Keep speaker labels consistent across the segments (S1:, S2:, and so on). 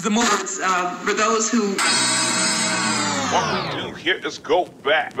S1: the moves for those who...
S2: What we do here is go back.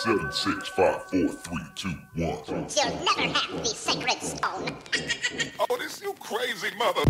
S3: Seven, 6, 5, 4, 3, 2, 1.
S4: You'll never have the sacred stone.
S2: Oh, this you crazy mother.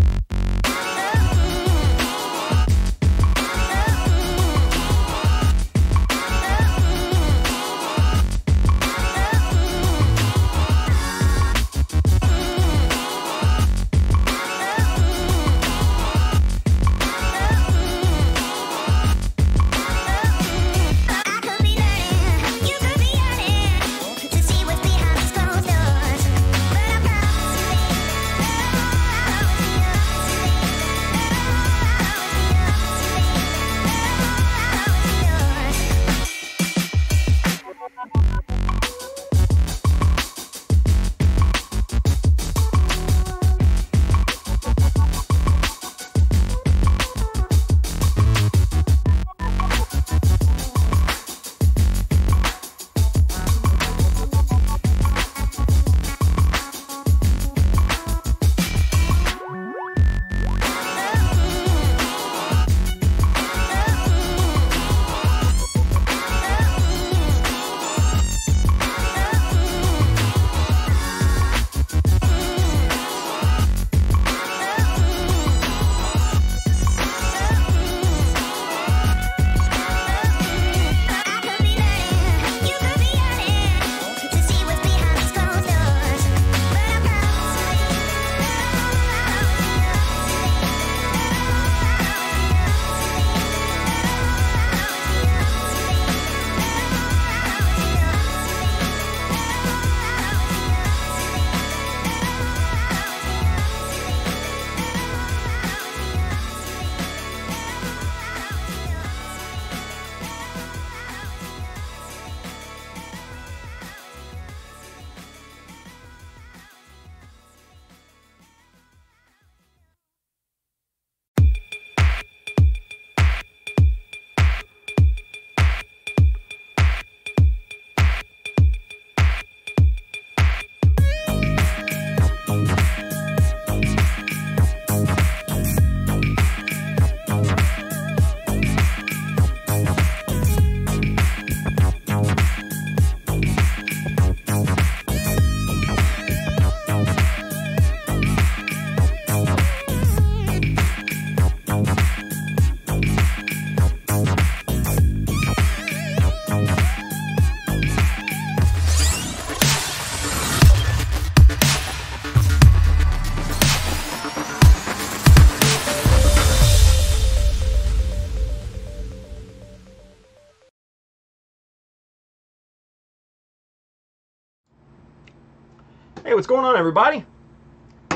S5: Hey, what's going on, everybody?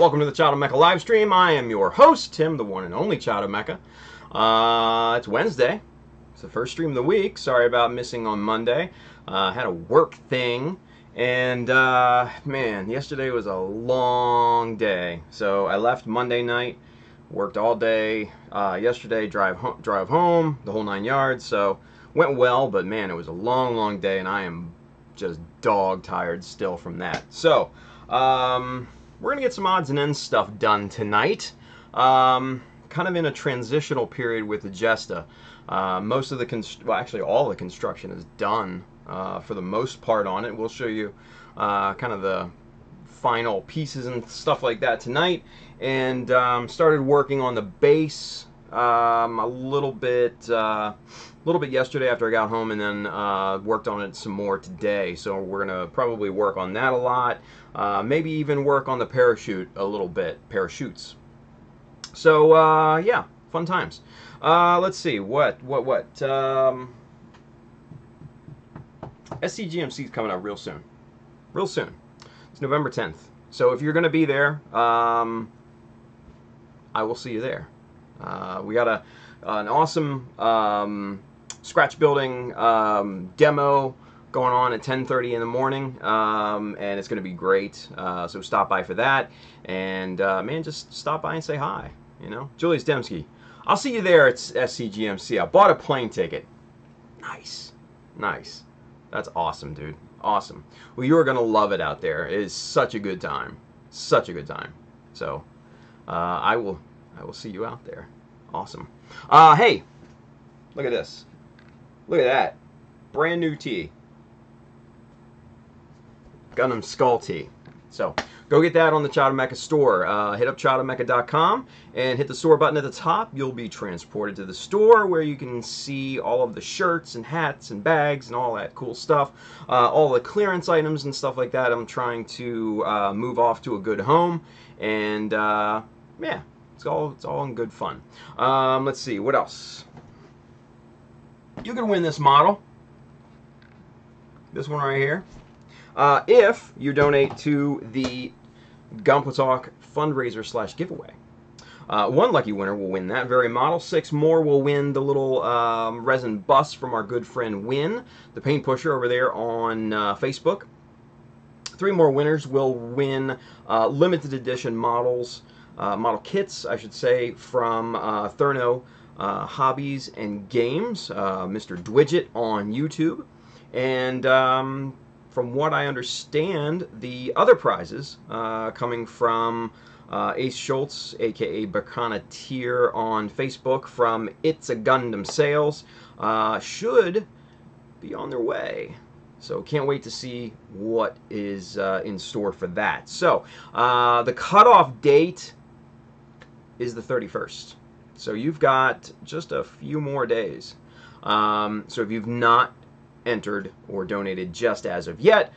S5: Welcome to the Child of Mecha live stream. I am your host, Tim, the one and only Child of Mecha. It's Wednesday. It's the first stream of the week. Sorry about missing on Monday. Had a work thing, and man, yesterday was a long day. So I left Monday night, worked all day. Yesterday, drive home, the whole 9 yards. So went well, but man, it was a long day, and I am just dog tired still from that. So we're gonna get some odds and ends stuff done tonight. Kind of in a transitional period with the Jesta. Most of the actually all the construction is done for the most part on it. We'll show you kind of the final pieces and stuff like that tonight. And started working on the base a little bit yesterday after I got home, and then worked on it some more today. So we're gonna probably work on that a lot. Maybe even work on the parachute a little bit, parachutes. So yeah, fun times. Let's see what SCGMC is coming up real soon. It's November 10th. So if you're gonna be there, I will see you there. We got an awesome scratch building demo going on at 10:30 in the morning, and it's going to be great. So stop by for that, and man, just stop by and say hi. You know, Julius Demsky. I'll see you there at SCGMC. I bought a plane ticket. Nice. That's awesome, dude. Awesome. Well, you're gonna love it out there. It is such a good time. So I will see you out there. Awesome. Hey, look at this. Look at that. Brand new tee. Gundam Skull tee. So go get that on the Child of Mecha store. Hit up childofmecha.com and hit the store button at the top. You'll be transported to the store where you can see all of the shirts and hats and bags and all that cool stuff. All the clearance items and stuff like that. I'm trying to move off to a good home, and yeah, it's all in good fun. Let's see, what else? You can win this model. This one right here. If you donate to the Gunpla Talk fundraiser / giveaway. One lucky winner will win that very model. 6 more will win the little resin bust from our good friend Win, the paint pusher over there on Facebook. 3 more winners will win limited edition models, model kits, I should say, from Therno Hobbies and Games, Mr. Dwidget on YouTube. And from what I understand, the other prizes coming from Ace Schultz, aka Bacana Tier on Facebook, from It's a Gundam Sales, should be on their way. So can't wait to see what is in store for that. So the cutoff date is the 31st. So you've got just a few more days. So if you've not entered or donated just as of yet,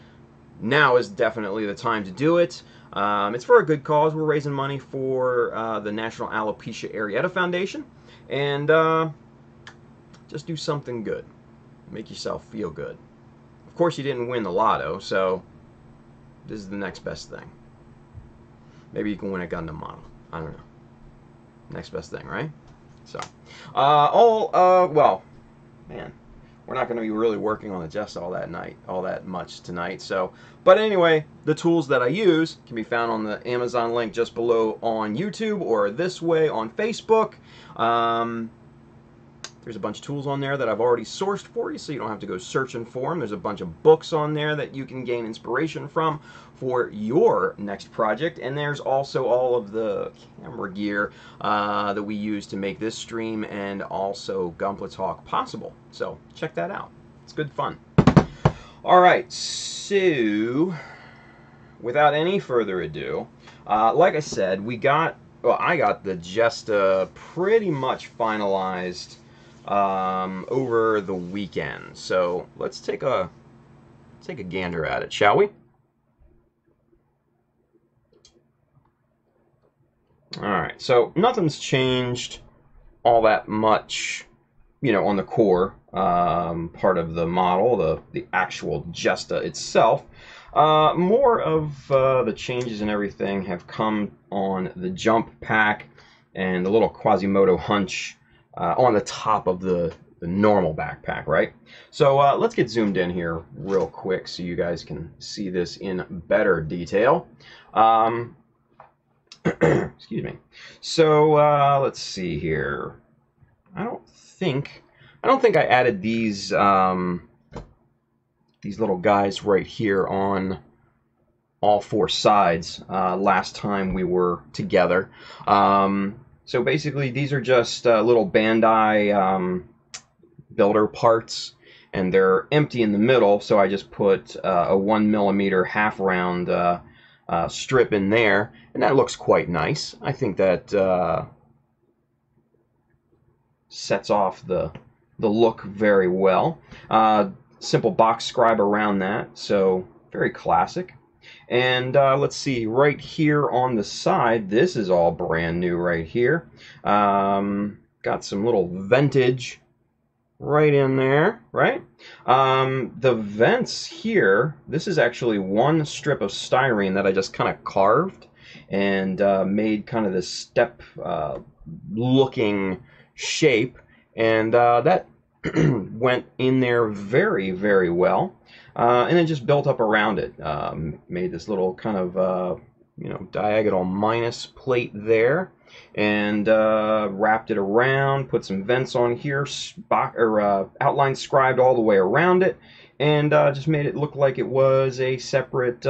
S5: now is definitely the time to do it. It's for a good cause. We're raising money for the National Alopecia Areata Foundation, and just do something good. Make yourself feel good. Of course, you didn't win the lotto, so this is the next best thing. Maybe you can win a Gundam model. I don't know. Next best thing, right? So, well, man, we're not going to be really working on the Jesta all that much tonight. So, but anyway, the tools that I use can be found on the Amazon link just below on YouTube, or this way on Facebook. There's a bunch of tools on there that I've already sourced for you, so you don't have to go searching for them. There's a bunch of books on there that you can gain inspiration from for your next project. And there's also all of the camera gear that we use to make this stream and also Gunpla Talk possible. So check that out. It's good fun. All right, so without any further ado, like I said, I got the Jesta pretty much finalized over the weekend. So let's take a gander at it, shall we? All right. So nothing's changed all that much, you know, on the core part of the model, the actual Jesta itself. More of the changes and everything have come on the jump pack and the little Quasimodo hunch on the top of the normal backpack, right? So let's get zoomed in here real quick so you guys can see this in better detail. Excuse me. So let's see here. I don't think I added these little guys right here on all four sides last time we were together. So basically, these are just little Bandai builder parts, and they're empty in the middle. So I just put a 1mm half round strip in there, and that looks quite nice. I think that sets off the look very well. Simple box scribe around that, so very classic. And let's see, right here on the side, this is all brand new right here. Got some little ventage right in there, right? The vents here, this is actually one strip of styrene that I just kind of carved and made kind of this step looking shape, and that went in there very, very well. And then just built up around it. Made this little kind of diagonal minus plate there, and wrapped it around. Put some vents on here, outline scribed all the way around it, and just made it look like it was a separate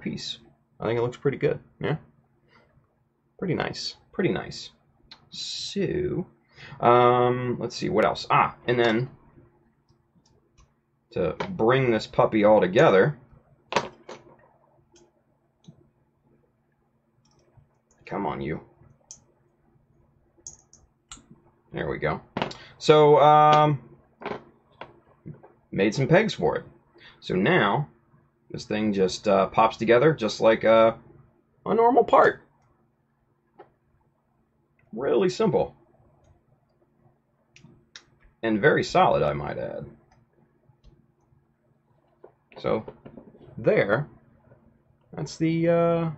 S5: piece. I think it looks pretty good. Yeah, pretty nice. Pretty nice. So, let's see what else. And then, to bring this puppy all together, come on, you. There we go. So, made some pegs for it. So now, this thing just pops together just like a normal part. Really simple. And very solid, I might add. So, there. That's the, oh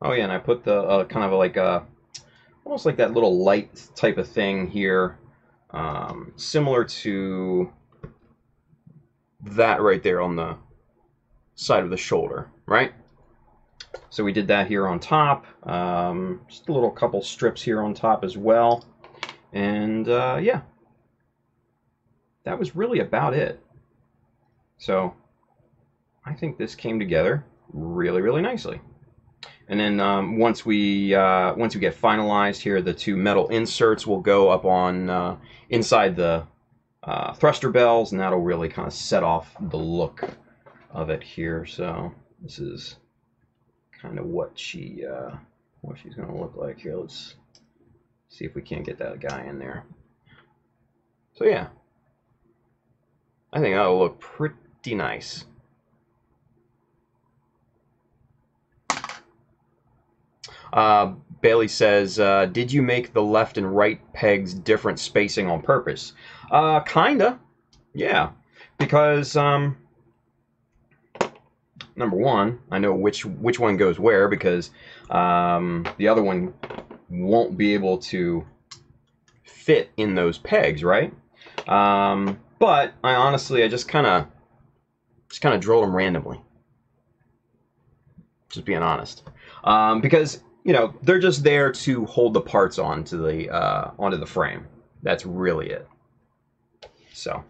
S5: yeah, and I put the, kind of like a, almost like that little light type of thing here, similar to that right there on the side of the shoulder, right? So we did that here on top, just a little couple strips here on top as well, and yeah, that was really about it. So I think this came together really, really nicely. And then once we get finalized here, the two metal inserts will go up on inside the thruster bells, and that'll really kind of set off the look of it here. So this is kind of what she's going to look like here. Let's see if we can't get that guy in there. So yeah, I think that'll look pretty nice. Bailey says, did you make the left and right pegs different spacing on purpose? Kinda, yeah, because number one, I know which one goes where, because the other one won't be able to fit in those pegs, right? But I just kind of drilled them randomly. Just being honest, because they're just there to hold the parts onto the frame. That's really it. So,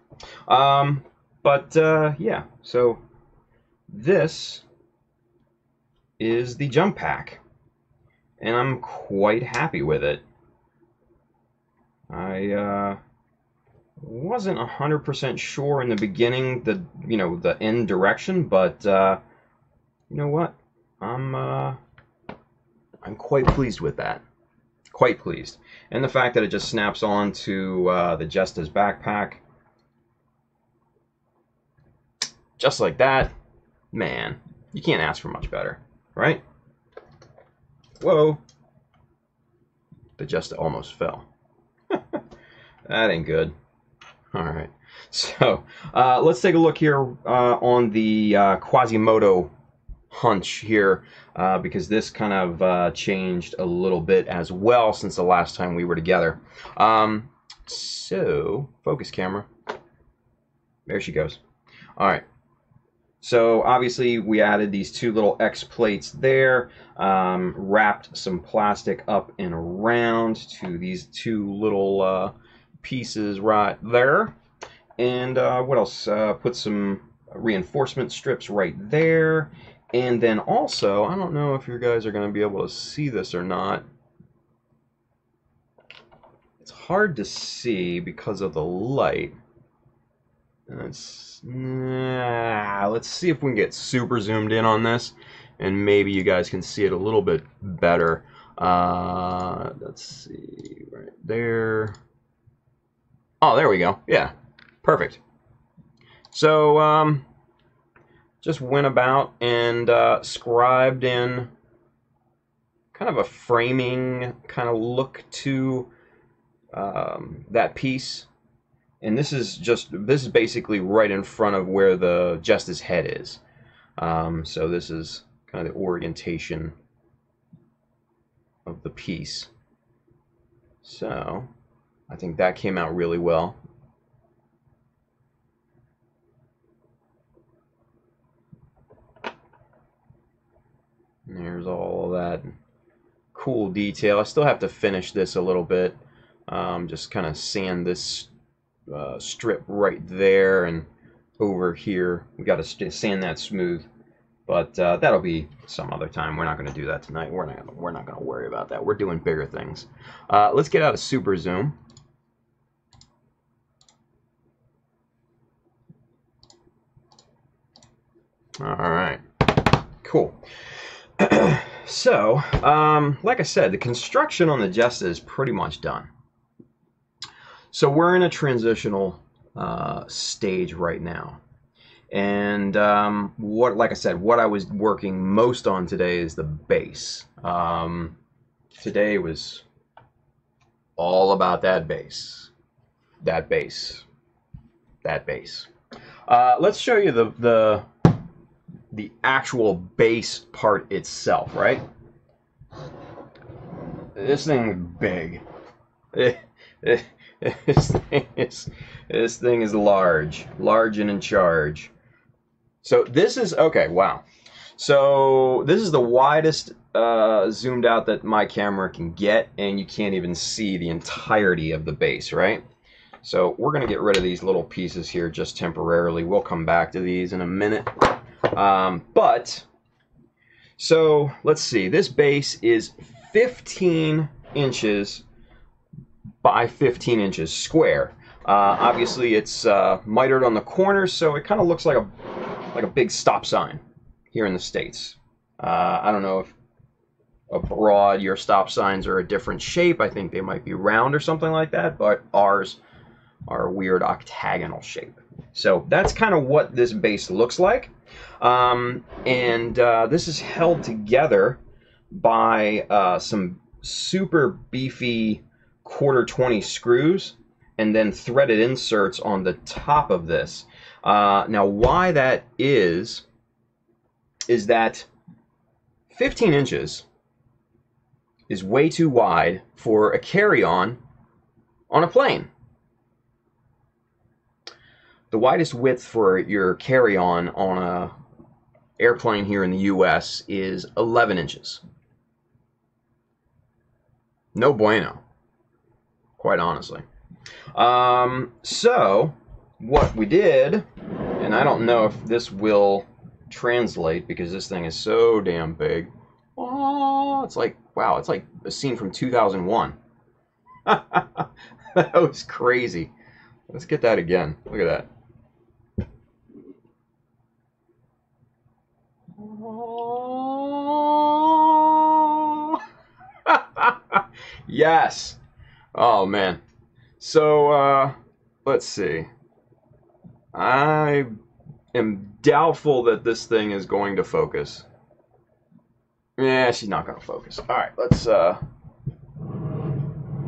S5: yeah. So this is the jump pack, and I'm quite happy with it. I wasn't 100% sure in the beginning the end direction, but you know what? I'm quite pleased with that. Quite pleased. And the fact that it just snaps on to the Jesta's backpack. Just like that. Man, you can't ask for much better, right? Whoa. The Jesta almost fell. That ain't good. All right. So let's take a look here on the Quasimodo hunch here, because this kind of changed a little bit as well since the last time we were together. So, focus camera. There she goes. All right. So obviously we added these two little X plates there, wrapped some plastic up and around to these two little pieces right there. And what else? Put some reinforcement strips right there. And then also, I don't know if you guys are going to be able to see this or not. It's hard to see because of the light. Let's see if we can get super zoomed in on this, and maybe you guys can see it a little bit better. Let's see, right there. Oh, there we go. Yeah, perfect. So, just went about and scribed in kind of a framing kind of look to that piece. And this is basically right in front of where the Jesta's head is. So this is kind of the orientation of the piece. So I think that came out really well. And there's all of that cool detail. I still have to finish this a little bit. Just kind of sand this strip right there and over here. We got to sand that smooth, but that'll be some other time. We're not going to do that tonight. We're not going to worry about that. We're doing bigger things. Let's get out of super zoom. All right, cool. So, like I said, the construction on the Jesta is pretty much done. So we're in a transitional stage right now, and like I said, what I was working most on today is the base. Today was all about that base. Let's show you the actual base part itself, right? This thing is big. This thing is large and in charge. So this is okay. Wow. So this is the widest zoomed out that my camera can get, and you can't even see the entirety of the base, right? So we're gonna get rid of these little pieces here just temporarily. We'll come back to these in a minute. So let's see. This base is 15 inches by 15 inches square. Obviously it's mitered on the corners, so it kind of looks like a big stop sign here in the States. I don't know if abroad your stop signs are a different shape. I think they might be round or something like that, but ours are a weird octagonal shape. So that's kind of what this base looks like. This is held together by some super beefy 1/4-20 screws and then threaded inserts on the top of this. Now why that is that 15 inches is way too wide for a carry-on on a plane. The widest width for your carry-on on a airplane here in the US is 11 inches. No bueno, quite honestly. So what we did, and I don't know if this will translate because this thing is so damn big. Oh, it's like, wow, it's like a scene from 2001. That was crazy. Let's get that again. Look at that. Yes. Oh man. So let's see. I am doubtful that this thing is going to focus. Yeah, she's not going to focus. All right, let's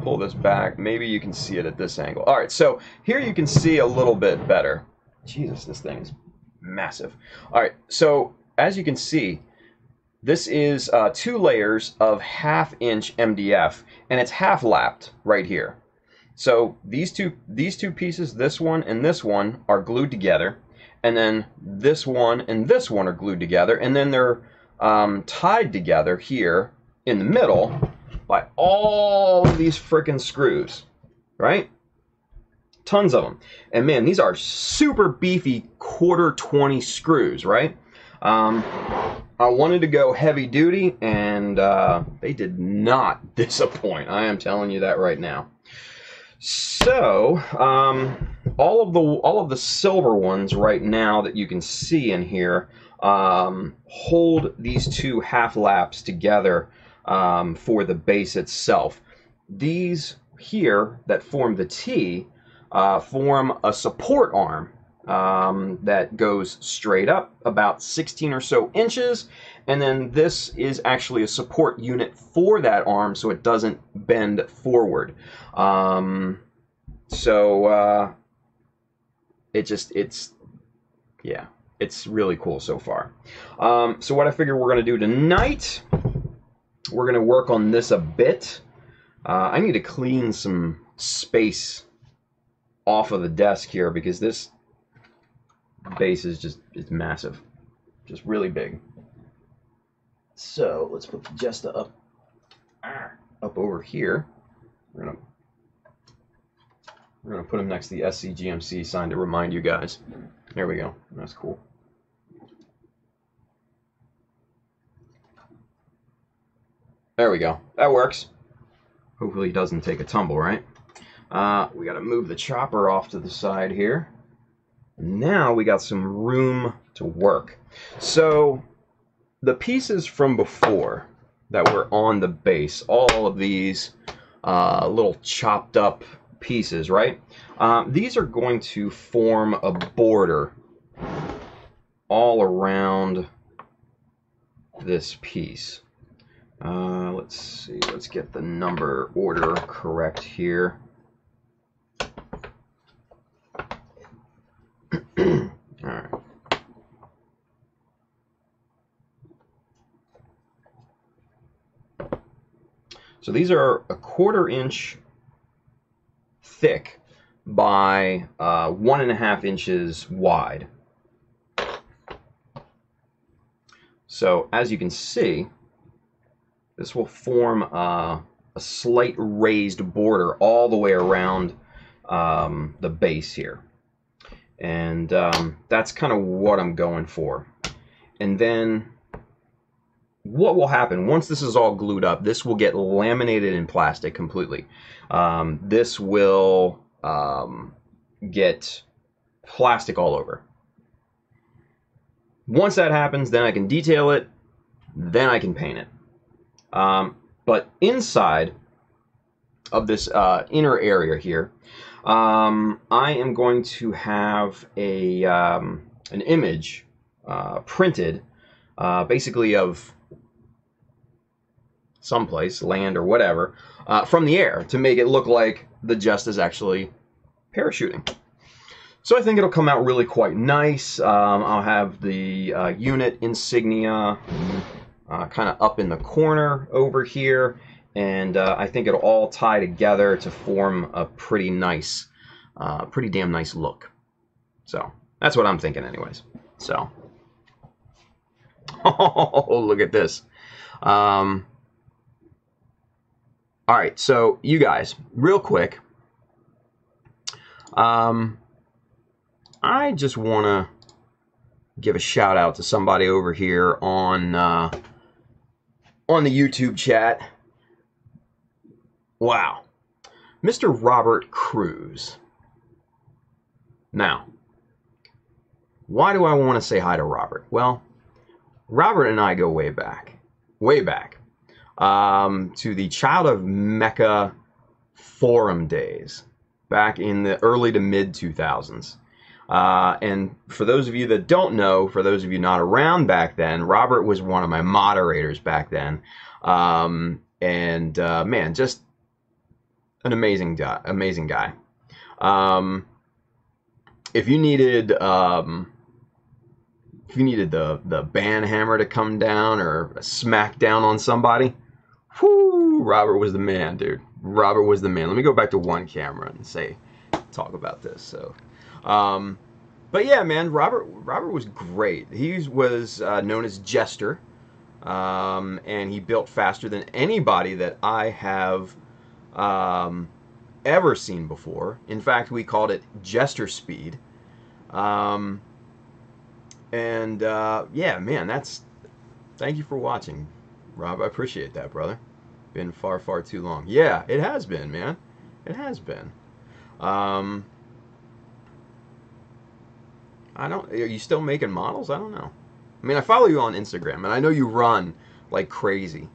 S5: pull this back. Maybe you can see it at this angle. All right, so here you can see a little bit better. Jesus, this thing is massive. All right, so as you can see, this is 2 layers of 1/2 inch MDF, and it's half lapped right here. So these two pieces, this one and this one, are glued together, and then this one and this one are glued together, and then they're tied together here in the middle by all of these frickin' screws, right? Tons of them. And man, these are super beefy 1/4 20 screws, right? I wanted to go heavy duty, and they did not disappoint. I am telling you that right now. So all of the silver ones right now that you can see in here hold these 2 half laps together for the base itself. These here that form the T form a support arm that goes straight up about 16 or so inches, and then this is actually a support unit for that arm so it doesn't bend forward. It's really cool so far. So what I figure we're going to do tonight, we're going to work on this a bit. I need to clean some space off of the desk here because this base is it's massive, just really big. So let's put the Jesta up over here. We're gonna put him next to the SCGMC sign to remind you guys. There we go. That's cool. There we go. That works. Hopefully he doesn't take a tumble, right? We got to move the chopper off to the side here. Now we got some room to work. So the pieces from before that were on the base, all of these little chopped up pieces, right? These are going to form a border all around this piece. Let's see, let's get the number order correct here. All right. So these are 1/4 inch thick by 1.5 inches wide. So as you can see, this will form a slight raised border all the way around the base here. And that's kind of what I'm going for. And then what will happen once this is all glued up, this will get laminated in plastic completely. This will get plastic all over. Once that happens, then I can detail it, then I can paint it. But inside of this inner area here, I am going to have an image printed basically of someplace, land or whatever, from the air to make it look like the Jesta is actually parachuting. So I think it'll come out really quite nice. I'll have the unit insignia kind of up in the corner over here, and I think it'll all tie together to form a pretty nice, pretty damn nice look. So that's what I'm thinking anyways. So, oh, look at this. All right, so you guys, real quick, I just want to give a shout out to somebody over here on the YouTube chat. Wow, Mr. Robert Cruz. Now, why do I want to say hi to Robert? Well, Robert and I go way back, to the Child of Mecha forum days, back in the early to mid 2000s. And for those of you that don't know, for those of you not around back then, Robert was one of my moderators back then. Man, just an amazing guy. Amazing guy. If you needed the band hammer to come down or a smack down on somebody, whoo, Robert was the man, dude. Robert was the man. Let me go back to one camera and talk about this. So, but yeah, man, Robert was great. He was known as Jester, and he built faster than anybody that I have ever seen before. In fact, we called it Jester speed. Yeah, man, thank you for watching, Rob. I appreciate that, brother. Been far, far too long. Yeah, it has been, man. It has been. Are you still making models? I don't know. I mean, I follow you on Instagram, and I know you run like crazy.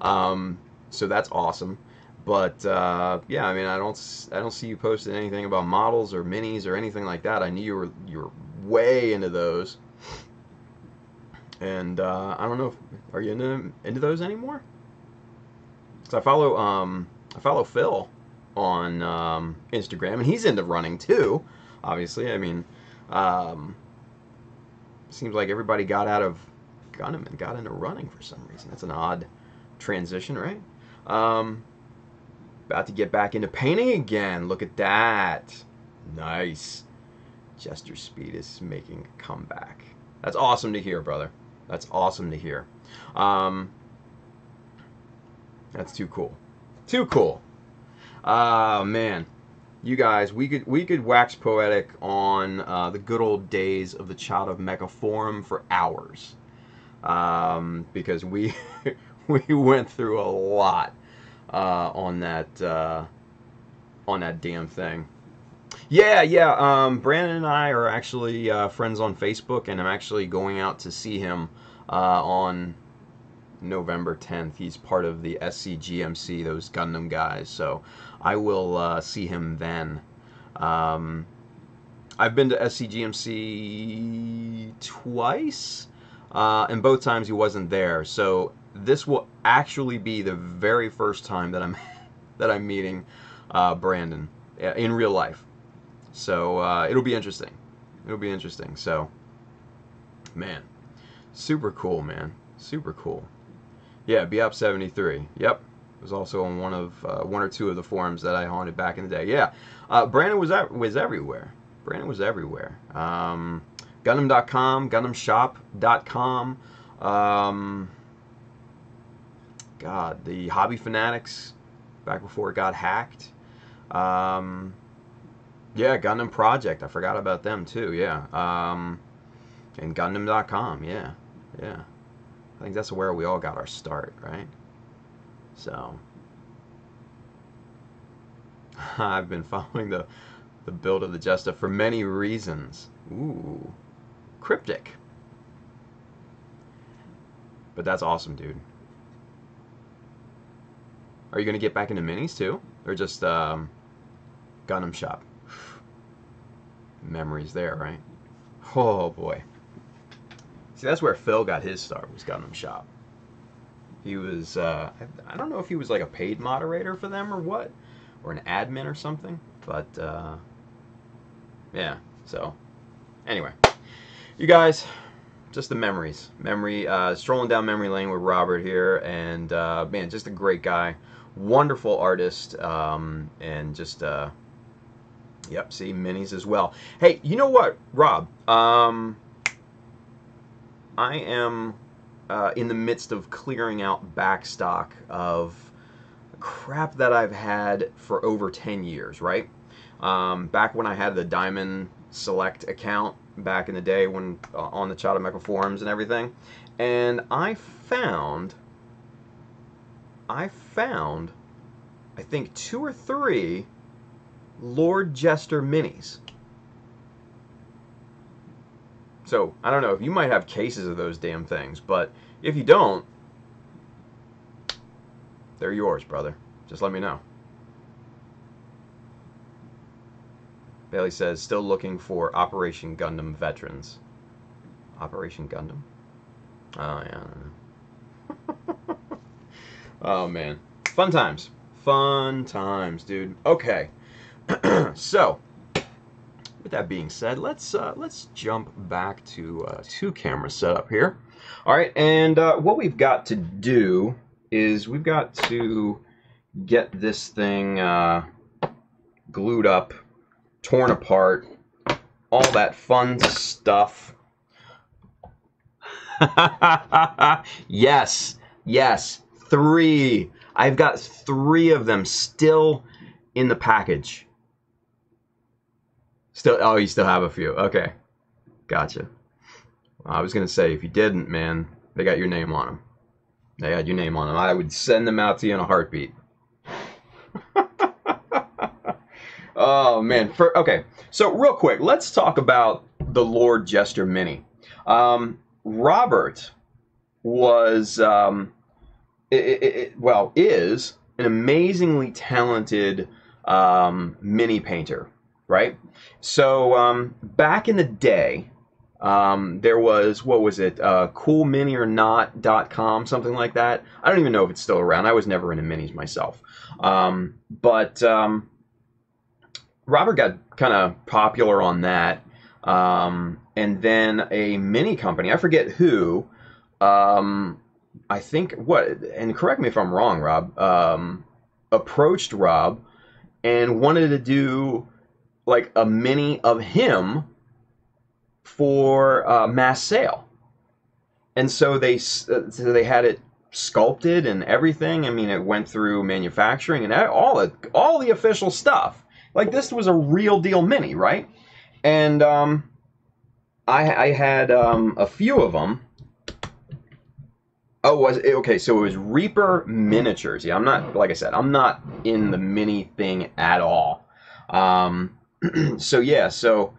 S5: So that's awesome. But yeah, I mean, I don't see you posting anything about models or minis or anything like that. I knew you were way into those. And I don't know, are you into those anymore? Because I follow Phil on Instagram, and he's into running too. Obviously, I mean, seems like everybody got out of Gundam and got into running for some reason. That's an odd transition, right? About to get back into painting again. Look at that. Nice. Jester Speed is making a comeback. That's awesome to hear, brother. That's awesome to hear. That's too cool. Too cool. Man. You guys, we could wax poetic on the good old days of the Child of Mecha forum for hours. Because we went through a lot on that damn thing. Yeah. Brandon and I are actually friends on Facebook, and I'm actually going out to see him on November 10th. He's part of the SCGMC, those Gundam guys. So I will see him then. I've been to SCGMC twice, and both times he wasn't there. So this will actually be the very first time that I'm meeting Brandon in real life. So it'll be interesting. It'll be interesting. So, man, super cool, man. Super cool. Yeah, Be Up 73. Yep, it was also on one or two of the forums that I haunted back in the day. Yeah, Brandon was everywhere. Brandon was everywhere. Gundam.com, GundamShop.com. God, the Hobby Fanatics, back before it got hacked. Yeah, Gundam Project. I forgot about them too. Yeah. And Gundam.com. Yeah. I think that's where we all got our start, right? So I've been following the build of the Jesta for many reasons. Ooh, cryptic. But that's awesome, dude. Are you gonna get back into minis too, or just Gundam Shop? Memories there, right? Oh boy. See, that's where Phil got his start, was Gundam Shop. He was, I don't know if he was like a paid moderator for them or what, or an admin or something, but yeah. So anyway, you guys, just the memories. Strolling down memory lane with Robert here, and man, just a great guy, wonderful artist, and just yep, see, minis as well. Hey, you know what, Rob? I am in the midst of clearing out backstock of crap that I've had for over 10 years, right? Back when I had the Diamond Select account back in the day, when on the Child of Mecha forums and everything, and I found I think 2 or 3 Lord Jester minis. So, I don't know, if you might have cases of those damn things, but if you don't, they're yours, brother. Just let me know. Bailey says, still looking for Operation Gundam veterans. Operation Gundam? Oh, yeah, I don't know. Oh, man. Fun times. Fun times, dude. Okay. So, with that being said, let's jump back to two-camera setup here. All right, and what we've got to do is we've got to get this thing glued up, torn apart, all that fun stuff. Yes, yes, 3. I've got 3 of them still in the package. Still, oh, you still have a few. Okay, gotcha. I was gonna say, if you didn't, man, they got your name on them. They had your name on them. I would send them out to you in a heartbeat. Oh man. Okay, so real quick, let's talk about the Lord Jester Mini. Robert was, is an amazingly talented mini painter, right? So back in the day, there was, what was it, coolminiornot.com, something like that. I don't even know if it's still around. I was never into minis myself. But Robert got kind of popular on that. And then a mini company, I forget who, I think, and correct me if I'm wrong, Rob, approached Rob and wanted to do like a mini of him for mass sale. And so they had it sculpted and everything. I mean, it went through manufacturing and all the official stuff. Like, this was a real deal mini, right? And I had a few of them. Oh, was it? Okay, so it was Reaper Miniatures. Yeah, I'm not, like I said, I'm not in the mini thing at all. So yeah, so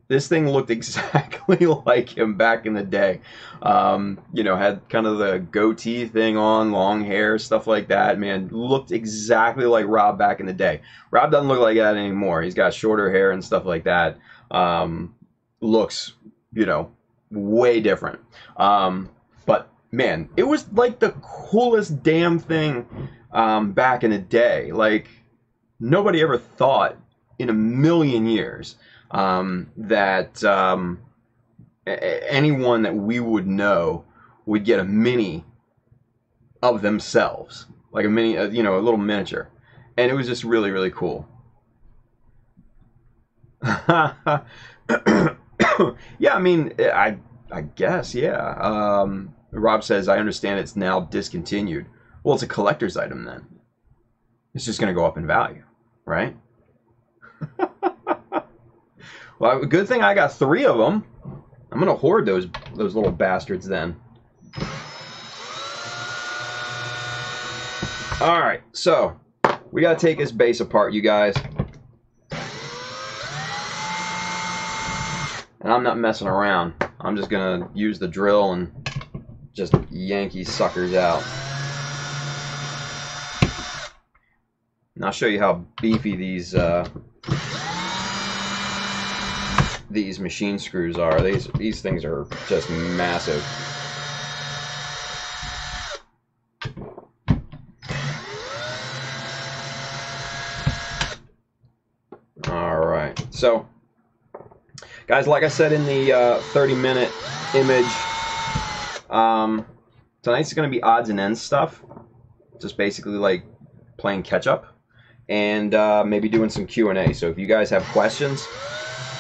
S5: this thing looked exactly like him back in the day. You know, had kind of the goatee thing on, long hair, stuff like that. Man, looked exactly like Rob back in the day. Rob doesn't look like that anymore. He's got shorter hair and stuff like that. Looks, you know, way different. But man, it was like the coolest damn thing back in the day. Like, nobody ever thought in a million years that anyone that we would know would get a mini of themselves, like a mini, you know, a little miniature, and it was just really, really cool. Yeah, I mean, I guess, yeah. Rob says, I understand it's now discontinued. Well, it's a collector's item then. It's just going to go up in value, right? Well, good thing I got 3 of them. I'm gonna hoard those little bastards then. All right, so we gotta take this base apart, you guys. And I'm not messing around. I'm just gonna use the drill and just yank these suckers out. And I'll show you how beefy these machine screws are. These things are just massive. All right, so guys, like I said in the 30-minute image, tonight's going to be odds and ends stuff, just basically like playing catch up, and maybe doing some Q&A. So if you guys have questions,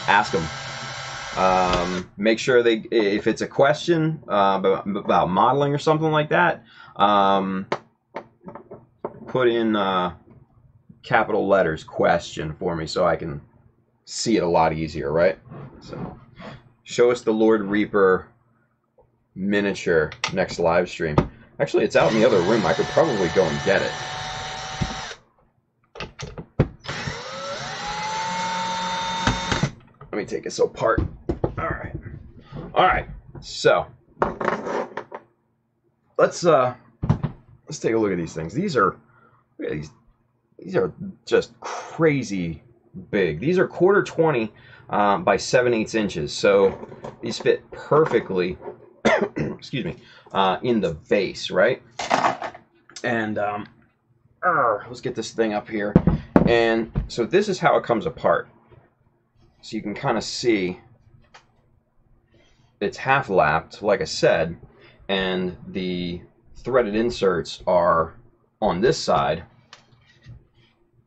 S5: ask them. Make sure if it's a question about modeling or something like that, put in capital letters question for me so I can see it a lot easier, right? So, show us the Lord Reaper miniature next live stream. Actually, it's out in the other room. I could probably go and get it. Let me take this apart. All right. So let's take a look at these things. These are just crazy big. These are 1/4 by 7/8 inches. So these fit perfectly. Excuse me, in the vase, right? And all let's get this thing up here. And so this is how it comes apart. So you can kind of see it's half lapped, like I said, and the threaded inserts are on this side.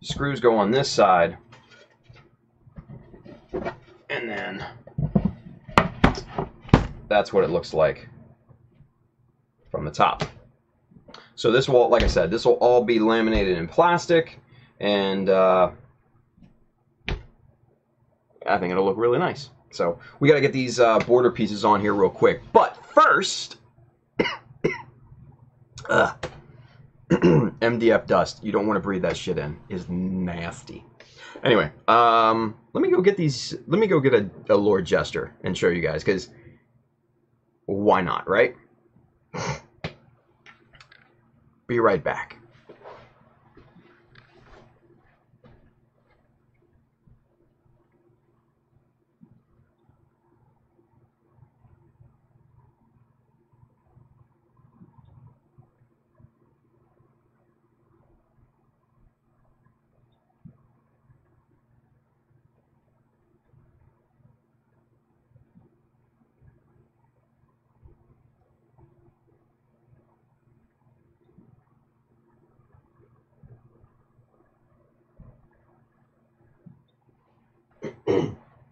S5: Screws go on this side, and then that's what it looks like from the top. So this will, like I said, this will all be laminated in plastic, and I think it'll look really nice. So we got to get these border pieces on here real quick. But first, MDF dust. You don't want to breathe that shit in. It's nasty. Anyway, let me go get these. Let me go get a Lord Jester and show you guys, because why not, right? Be right back.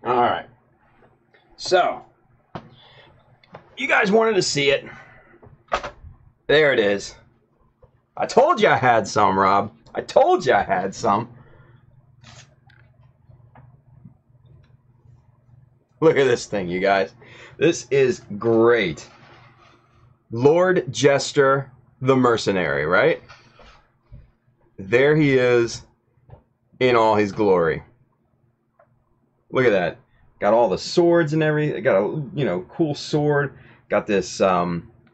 S5: All right. So, you guys wanted to see it. There it is. I told you I had some, Rob. I told you I had some. Look at this thing, you guys. This is great. Lord Jester, the mercenary, right? There he is in all his glory. Look at that. Got all the swords and everything. Got a, cool sword. Got this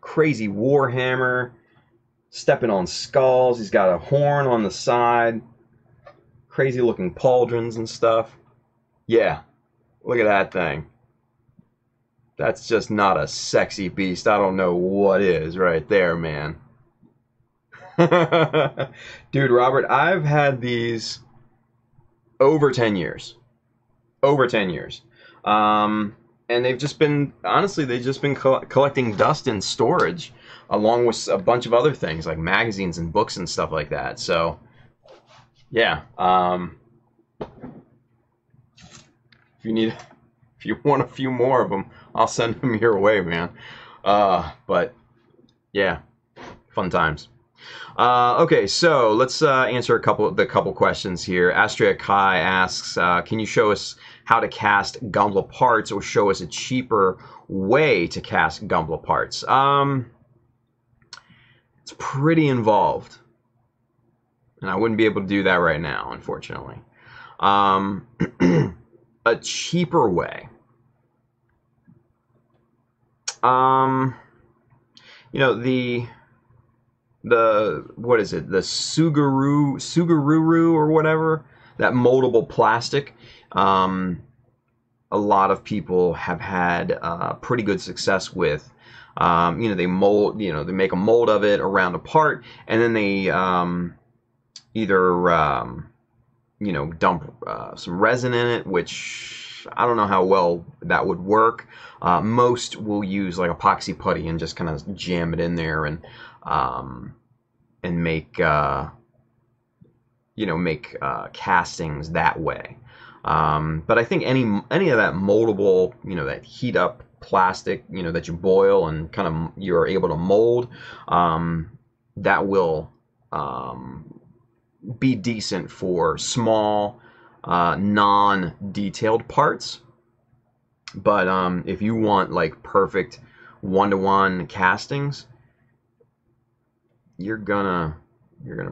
S5: crazy war hammer. Stepping on skulls. He's got a horn on the side. Crazy looking pauldrons and stuff. Yeah. Look at that thing. That's just not a sexy beast. I don't know what is right there, man. Dude, Robert, I've had these over 10 years. Over 10 years. And they've just been, honestly, they've just been collecting dust in storage, along with a bunch of other things, like magazines and books and stuff like that. So, yeah. If you want a few more of them, I'll send them your way, man. But, yeah, fun times. Okay, so let's answer the couple questions here. Astria Kai asks, can you show us how to cast Gunpla parts, or show us a cheaper way to cast Gunpla parts? It's pretty involved, and I wouldn't be able to do that right now, unfortunately. A cheaper way. The what is it? The Sugaruru or whatever, that moldable plastic. A lot of people have had pretty good success with. They mold. They make a mold of it around a part, and then they either dump some resin in it, which I don't know how well that would work. Most will use like epoxy putty and just kind of jam it in there and make castings that way. But I think any of that moldable, that heat up plastic, that you boil and kind of you're able to mold, that will be decent for small, non-detailed parts. But if you want like perfect one-to-one castings, you're gonna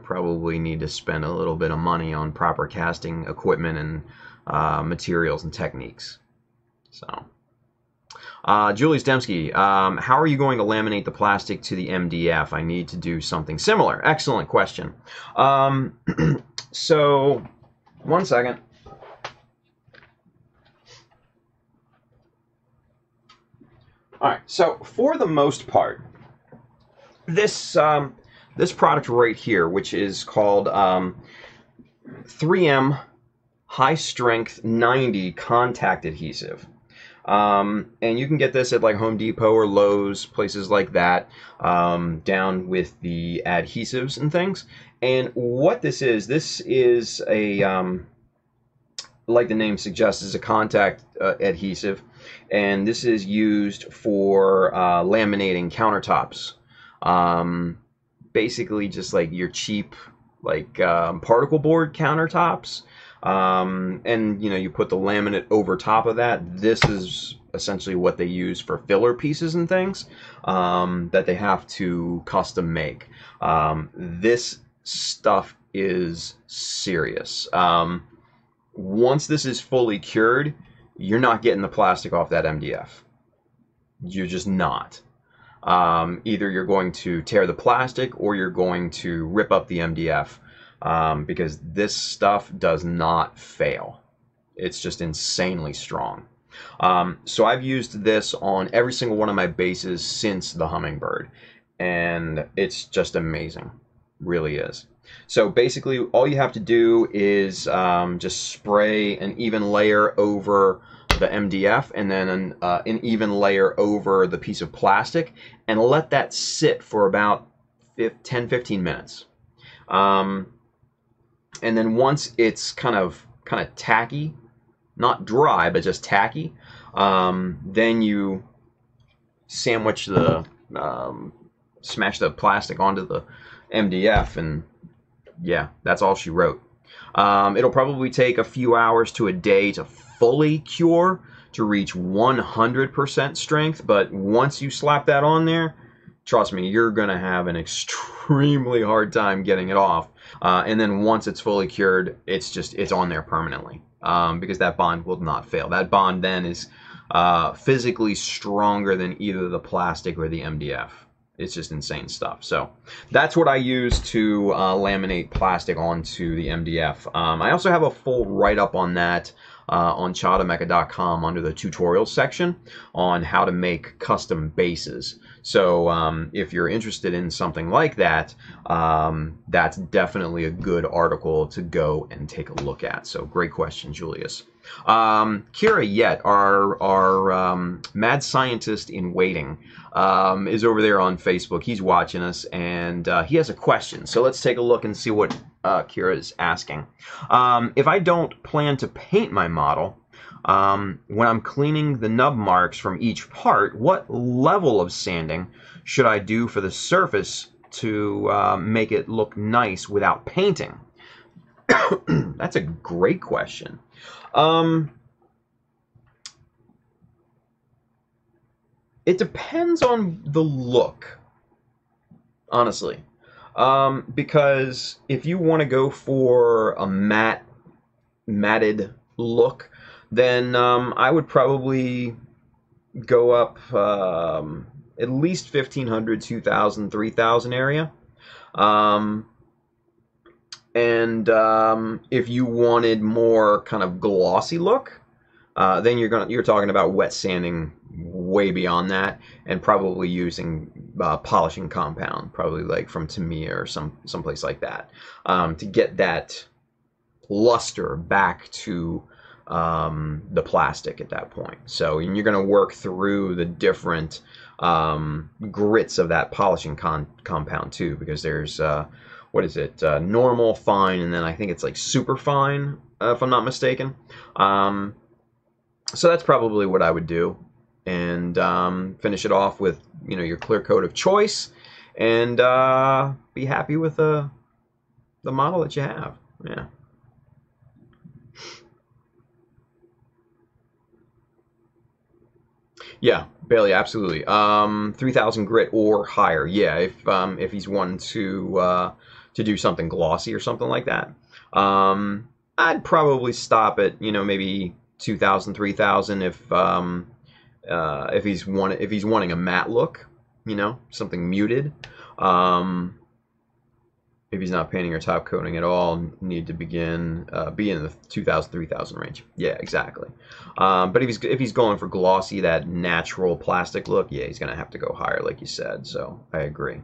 S5: probably need to spend a little bit of money on proper casting equipment and materials and techniques. So, Julie Stemsky, how are you going to laminate the plastic to the MDF? I need to do something similar. Excellent question. So, one second. All right. So, for the most part, this this product right here, which is called 3M High Strength 90 Contact Adhesive. And you can get this at like Home Depot or Lowe's, places like that, down with the adhesives and things. And what this is a, like the name suggests, is a contact adhesive. And this is used for laminating countertops. Basically just like your cheap, like particle board countertops. And you know, you put the laminate over top of that. This is essentially what they use for filler pieces and things that they have to custom make. This stuff is serious. Once this is fully cured, you're not getting the plastic off that MDF. You're just not. Either you're going to tear the plastic or you're going to rip up the MDF. Because this stuff does not fail. It's just insanely strong. So I've used this on every single one of my bases since the Hummingbird, and it's just amazing. Really is. So basically all you have to do is just spray an even layer over the MDF and then an even layer over the piece of plastic and let that sit for about 10-15 minutes. And then once it's kind of tacky, not dry, but just tacky, then you sandwich the, smash the plastic onto the MDF, and yeah, that's all she wrote. It'll probably take a few hours to a day to fully cure, to reach 100% strength, but once you slap that on there, trust me, you're going to have an extremely hard time getting it off. And then once it's fully cured, it's on there permanently, because that bond will not fail. That bond then is physically stronger than either the plastic or the MDF. It's just insane stuff. So that's what I use to laminate plastic onto the MDF. I also have a full write-up on that on ChataMecha.com under the tutorials section on how to make custom bases. So if you're interested in something like that, that's definitely a good article to go and take a look at. So great question, Julius. Kira Yet, our mad scientist in waiting, is over there on Facebook. He's watching us, and he has a question. So let's take a look and see what Kira is asking. If I don't plan to paint my model, when I'm cleaning the nub marks from each part, what level of sanding should I do for the surface to make it look nice without painting? That's a great question. It depends on the look, honestly. Because if you want to go for a matted look, then I would probably go up at least 1,500, 2,000, 3,000 area. And if you wanted more kind of glossy look, then you're talking about wet sanding way beyond that, and probably using polishing compound, probably like from Tamiya or someplace like that, to get that luster back to the plastic at that point. So you're going to work through the different grits of that polishing compound too, because there's what is it, normal, fine, and then I think it's like super fine, if I'm not mistaken. So that's probably what I would do, and finish it off with, you know, your clear coat of choice, and be happy with the model that you have. Yeah. Yeah, Bailey, absolutely. 3,000 grit or higher. Yeah, if he's wanting to do something glossy or something like that, I'd probably stop at, you know, maybe 2,000, 3,000 if he's wanting a matte look, you know, something muted. If he's not painting or top coating at all, need to begin be in the 2,000, 3,000 range. Yeah, exactly. But if he's going for glossy, that natural plastic look, yeah, he's gonna have to go higher, like you said. So I agree.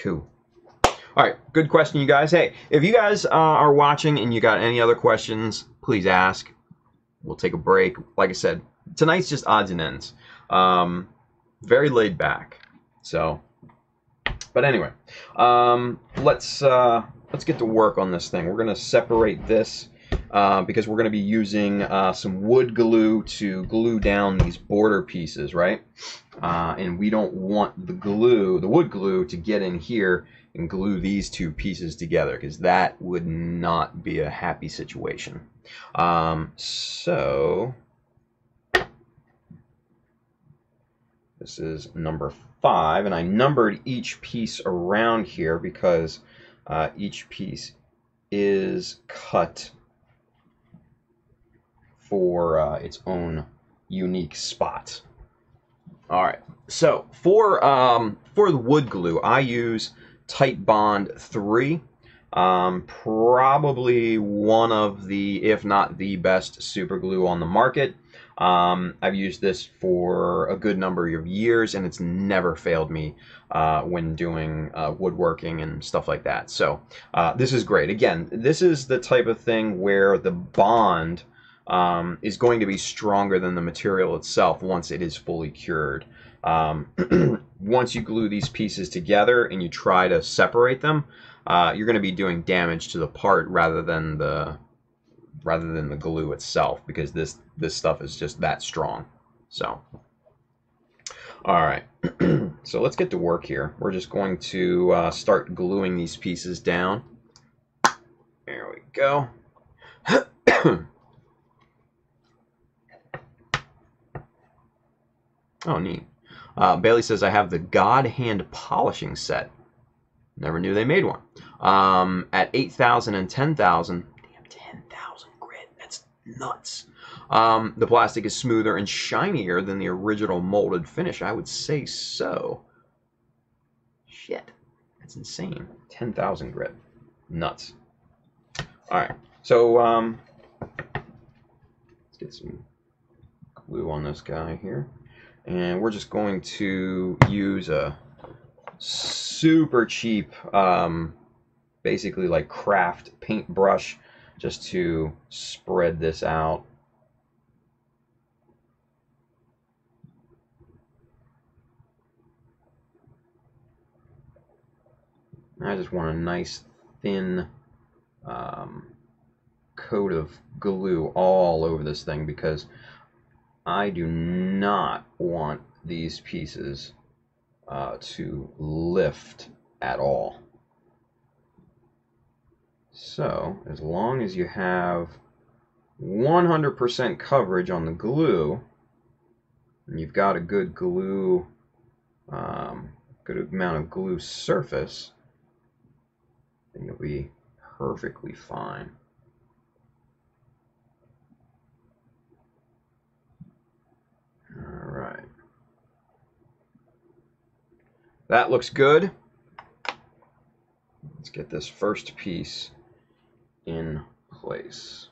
S5: Cool. All right, good question, you guys. Hey, if you guys are watching and you got any other questions, please ask. We'll take a break. Like I said, tonight's just odds and ends. Very laid back. So, but anyway, let's get to work on this thing. We're gonna separate this because we're gonna be using some wood glue to glue down these border pieces, right? And we don't want the wood glue, to get in here and glue these two pieces together, because that would not be a happy situation. So this is number 5, and I numbered each piece around here because each piece is cut for its own unique spot. All right, so for the wood glue, I use Tight Bond 3. Probably one of the, if not the best super glue on the market. I've used this for a good number of years, and it's never failed me when doing woodworking and stuff like that. So this is great. Again, this is the type of thing where the bond is going to be stronger than the material itself once it is fully cured. Once you glue these pieces together and you try to separate them, you're going to be doing damage to the part rather than the glue itself, because this stuff is just that strong. So, all right, so let's get to work here. We're just going to start gluing these pieces down. There we go. Oh, neat. Bailey says, I have the God Hand polishing set. Never knew they made one. At 8,000 and 10,000. Damn, 10,000 grit. That's nuts. The plastic is smoother and shinier than the original molded finish. I would say so. Shit. That's insane. 10,000 grit. Nuts. Alright. So, let's get some glue on this guy here. And we're just going to use a super cheap, basically like craft paintbrush, just to spread this out. I just want a nice thin coat of glue all over this thing, because I do not want these pieces to lift at all. So, as long as you have 100% coverage on the glue, and you've got a good glue, good amount of glue surface, then you'll be perfectly fine. All right. That looks good. Let's get this first piece in place.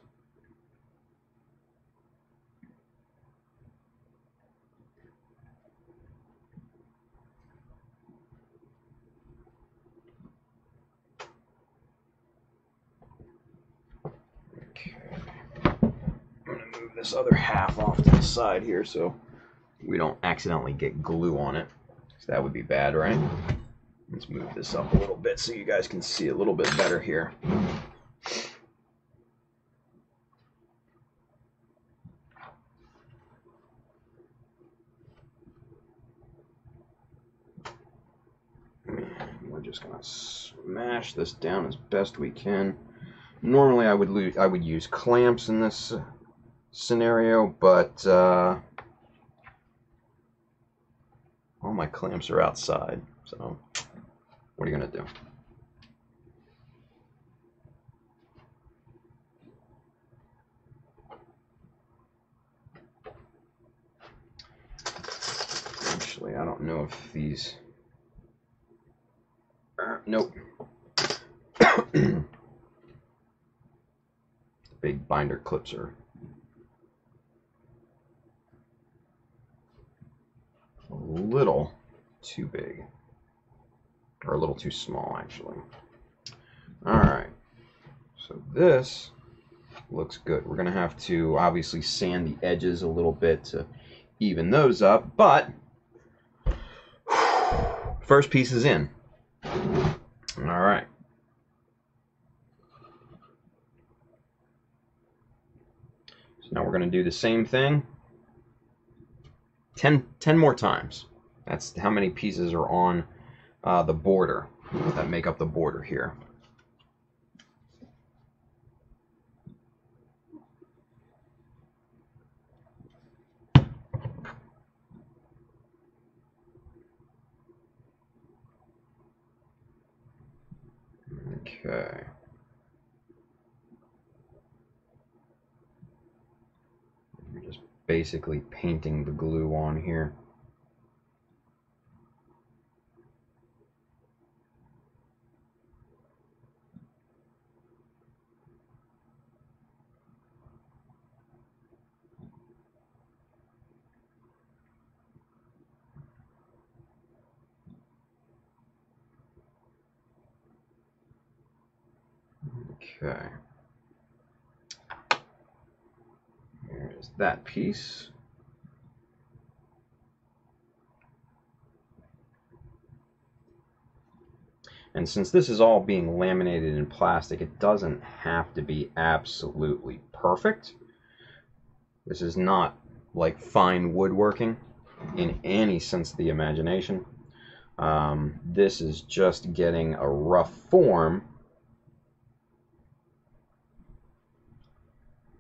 S5: Okay. I'm going to move this other half off to the side here so we don't accidentally get glue on it. So that would be bad, right? Let's move this up a little bit so you guys can see a little bit better here. We're just gonna smash this down as best we can. Normally I would use clamps in this scenario, but all my clamps are outside, so what are you gonna do? Actually, I don't know if these... nope. Big binder clips are a little too big. or a little too small actually. All right, so this looks good. We're gonna have to obviously sand the edges a little bit to even those up, but first piece is in. All right. So now we're gonna do the same thing 10 more times. That's how many pieces are on the border that make up the border here. Okay. We're just basically painting the glue on here. Okay. Here's that piece. And since this is all being laminated in plastic, it doesn't have to be absolutely perfect. This is not like fine woodworking in any sense of the imagination. This is just getting a rough form,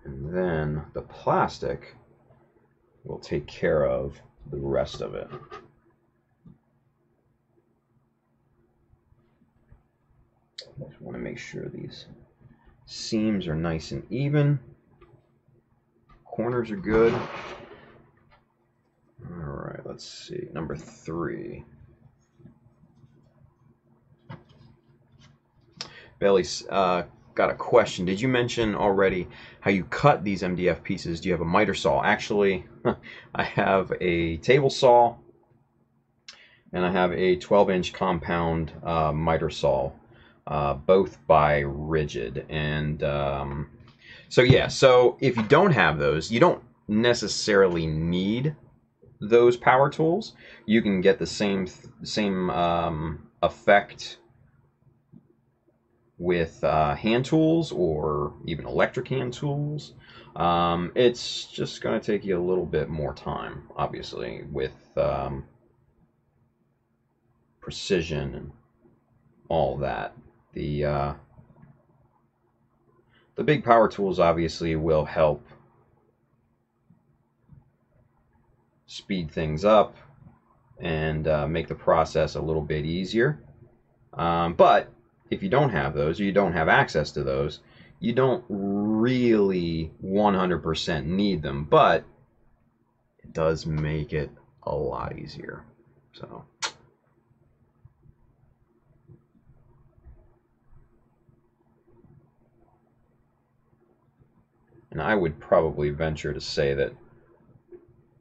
S5: and then the plastic will take care of the rest of it. Just want to make sure these seams are nice and even. Corners are good. All right, let's see. Number 3. Bailey's got a question. Did you mention already how you cut these MDF pieces? Do you have a miter saw? Actually, I have a table saw and I have a 12-inch compound miter saw, both by Rigid. And so yeah, so if you don't have those, you don't necessarily need those power tools. You can get the same effect with hand tools or even electric hand tools. It's just going to take you a little bit more time, obviously, with precision and all that. The big power tools obviously will help speed things up and make the process a little bit easier. But if you don't have those, or you don't have access to those, you don't really 100% need them, but it does make it a lot easier. So and I would probably venture to say that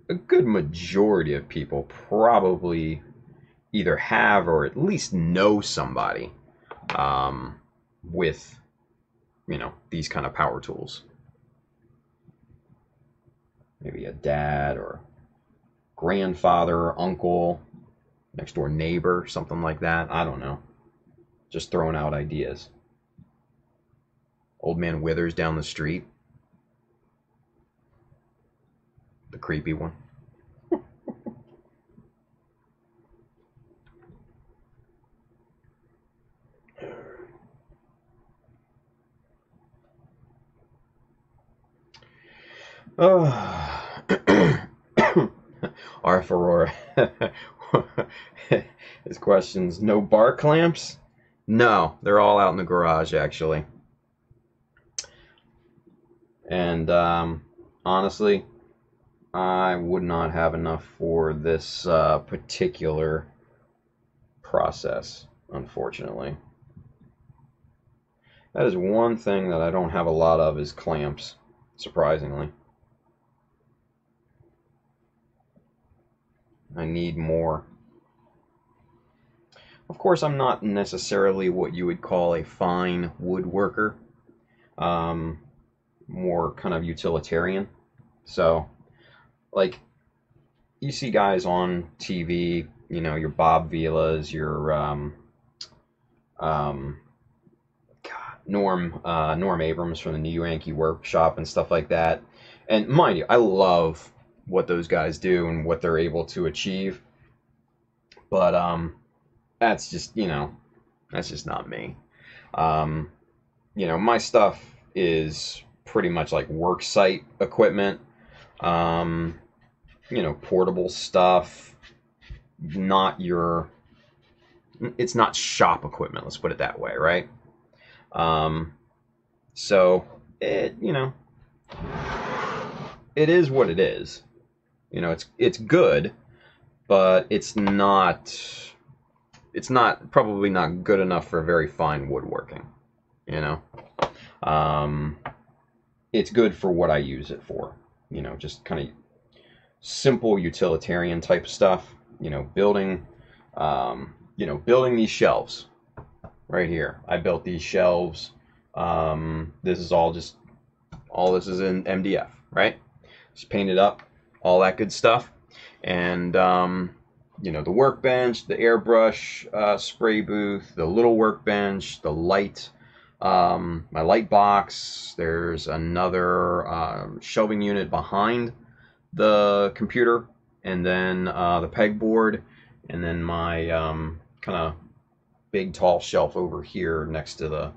S5: a good majority of people probably either have or at least know somebody with, you know, these kind of power tools. Maybe a dad or grandfather, uncle, next door neighbor, something like that. I don't know. Just throwing out ideas. Old Man Withers down the street. The creepy one. Arf Aurora. His questions. No bar clamps? No, they're all out in the garage actually. And honestly, I would not have enough for this particular process, unfortunately. That is one thing that I don't have a lot of, is clamps, surprisingly. I need more. Of course, I'm not necessarily what you would call a fine woodworker. More kind of utilitarian. So, like, you see guys on TV, you know, your Bob Vilas, your Norm Abrams from the New Yankee Workshop and stuff like that. And mind you, I love what those guys do and what they're able to achieve. But that's just, you know, that's just not me. You know, my stuff is pretty much like work site equipment. You know, portable stuff. It's not shop equipment, let's put it that way, right? So it, you know, it is what it is. You know, it's good, but it's probably not good enough for very fine woodworking, you know. It's good for what I use it for, you know, just kind of simple utilitarian type stuff, you know, building these shelves right here. I built these shelves. This is all this is in MDF, right? Just painted up, all that good stuff. And, you know, the workbench, the airbrush spray booth, the little workbench, the light, my light box. There's another shelving unit behind the computer, and then the pegboard, and then my kind of big tall shelf over here next to the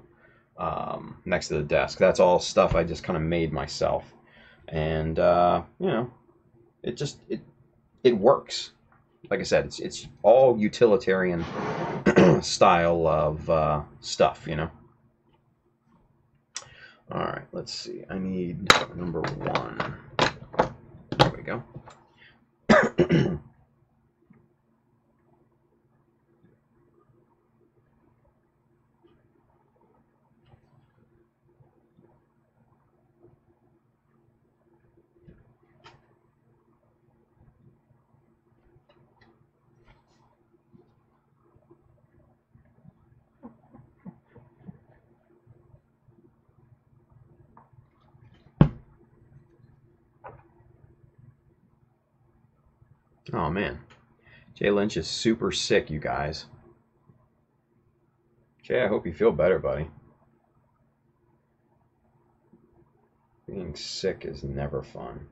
S5: desk. That's all stuff I just kind of made myself, and you know, it works. Like I said, it's all utilitarian style of stuff, you know. All right, let's see. I need number 1. There we go. Oh man, Jay Lynch is super sick, you guys. Jay, I hope you feel better, buddy. Being sick is never fun.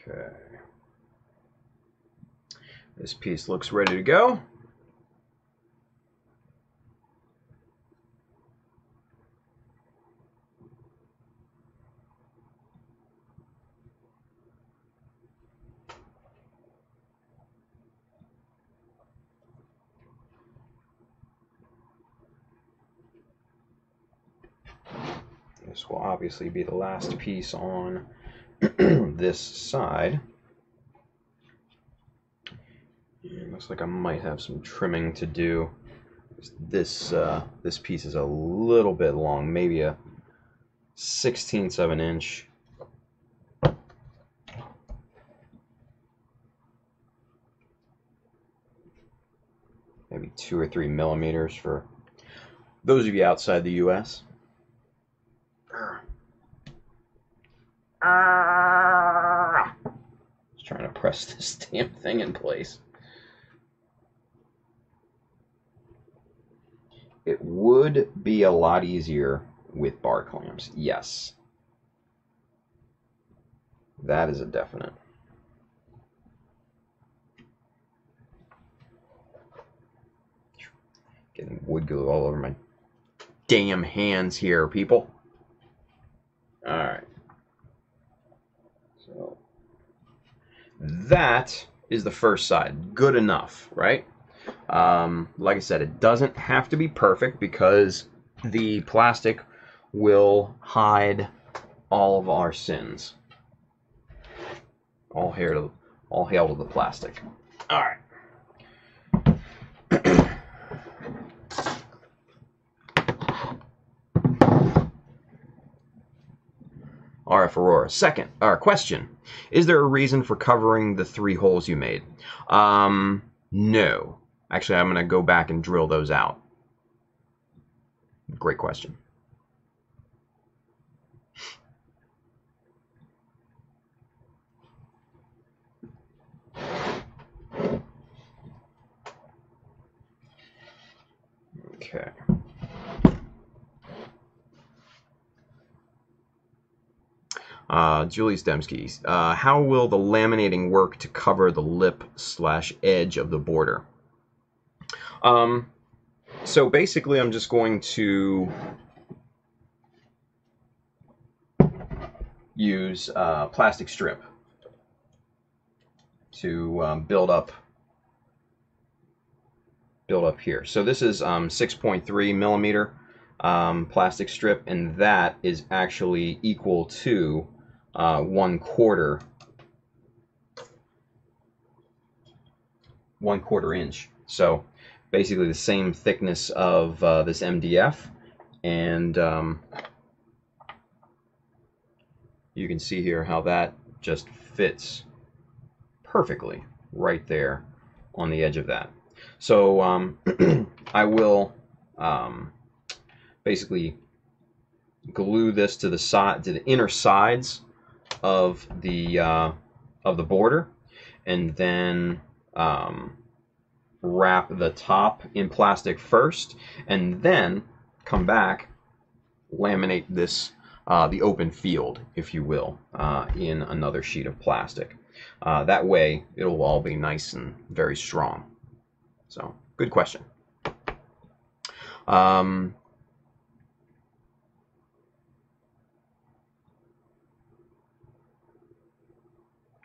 S5: Okay. This piece looks ready to go. This will obviously be the last piece on this side. And looks like I might have some trimming to do. This piece is a little bit long, maybe a 1/16 of an inch. Maybe 2 or 3 millimeters for those of you outside the US. Just trying to press this damn thing in place. It would be a lot easier with bar clamps, yes. That is a definite. Getting wood glue all over my damn hands here, people. Alright. So that is the first side. Good enough, right? Like I said, it doesn't have to be perfect because the plastic will hide all of our sins. All hail to the plastic. All right. RF Aurora. Second, question. Is there a reason for covering the 3 holes you made? No. Actually, I'm going to go back and drill those out. Great question. Okay. Julie Stemsky, how will the laminating work to cover the lip/edge of the border? So basically I'm just going to use plastic strip to build up here. So this is 6.3 millimeter plastic strip, and that is actually equal to 1/4 inch. So basically the same thickness of this MDF, and you can see here how that just fits perfectly right there on the edge of that. So I will basically glue this to the side, to the inner sides of the border, and then wrap the top in plastic first, and then come back, laminate this the open field, if you will, in another sheet of plastic. That way it'll all be nice and very strong. So, good question.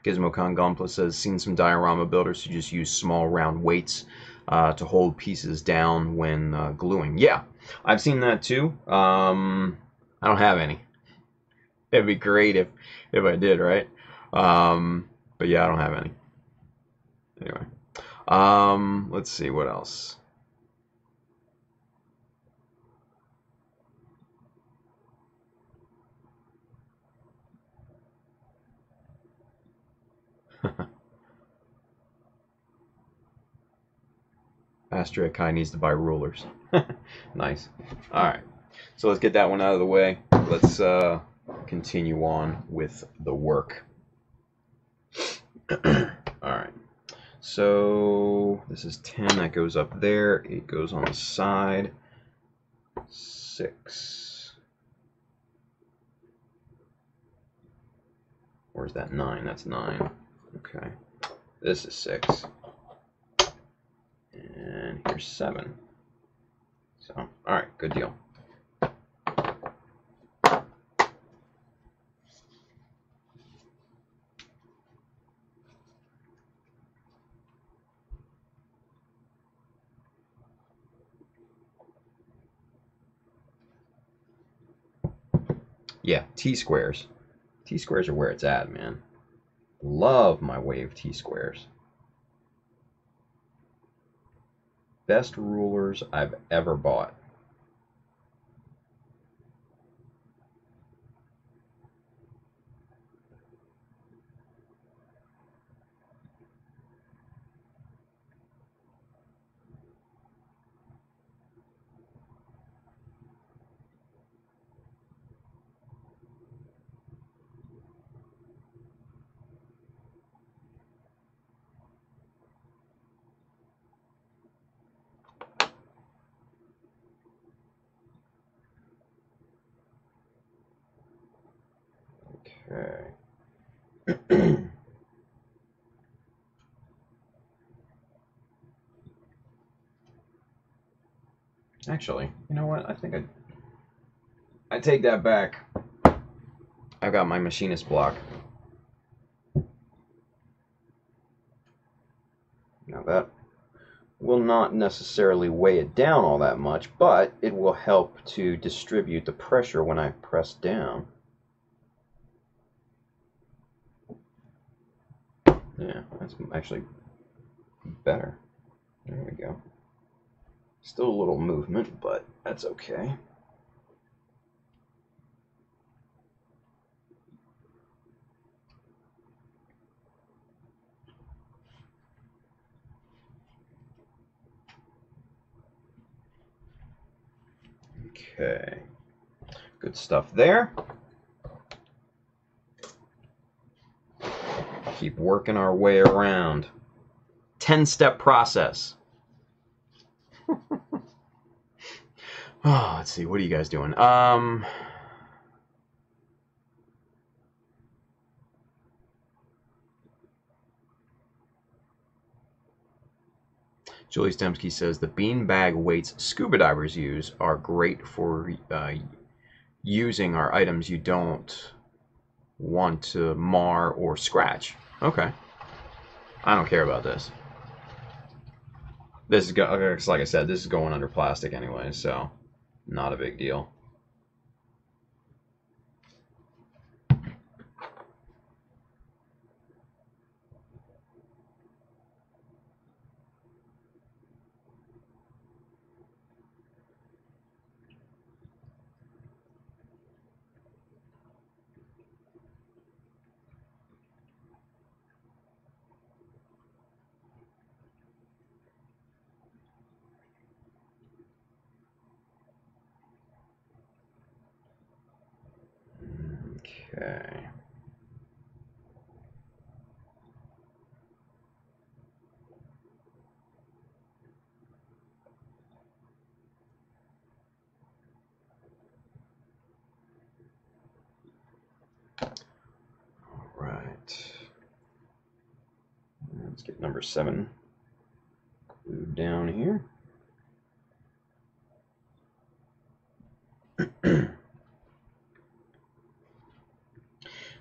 S5: GizmoCon Gonpla says, seen some diorama builders who just use small round weights to hold pieces down when gluing. Yeah, I've seen that too. I don't have any. It'd be great if I did, right? But yeah, I don't have any. Anyway, let's see what else. Astria Kai needs to buy rulers. Nice. All right, so let's get that one out of the way. Let's continue on with the work. All right. So this is 10. That goes up there. 8 goes on the side. 6. Where's that 9? That's 9. Okay. This is 6. And here's 7. So, all right, good deal. Yeah, T-squares. T-squares are where it's at, man. Love my wave T-squares. Best rulers I've ever bought. Okay. Actually, you know what? I think I take that back. I've got my machinist block. Now that will not necessarily weigh it down all that much, but it will help to distribute the pressure when I press down. Yeah, that's actually better. There we go. Still a little movement, but that's okay. Okay, good stuff there. Keep working our way around. 10-step process. Oh, let's see, what are you guys doing? Julie Stemsky says the beanbag weights scuba divers use are great for using our items you don't want to mar or scratch. Okay. I don't care about this. This is, like I said, this is going under plastic anyway, so not a big deal. Okay. All right. Let's get number 7 glued down here.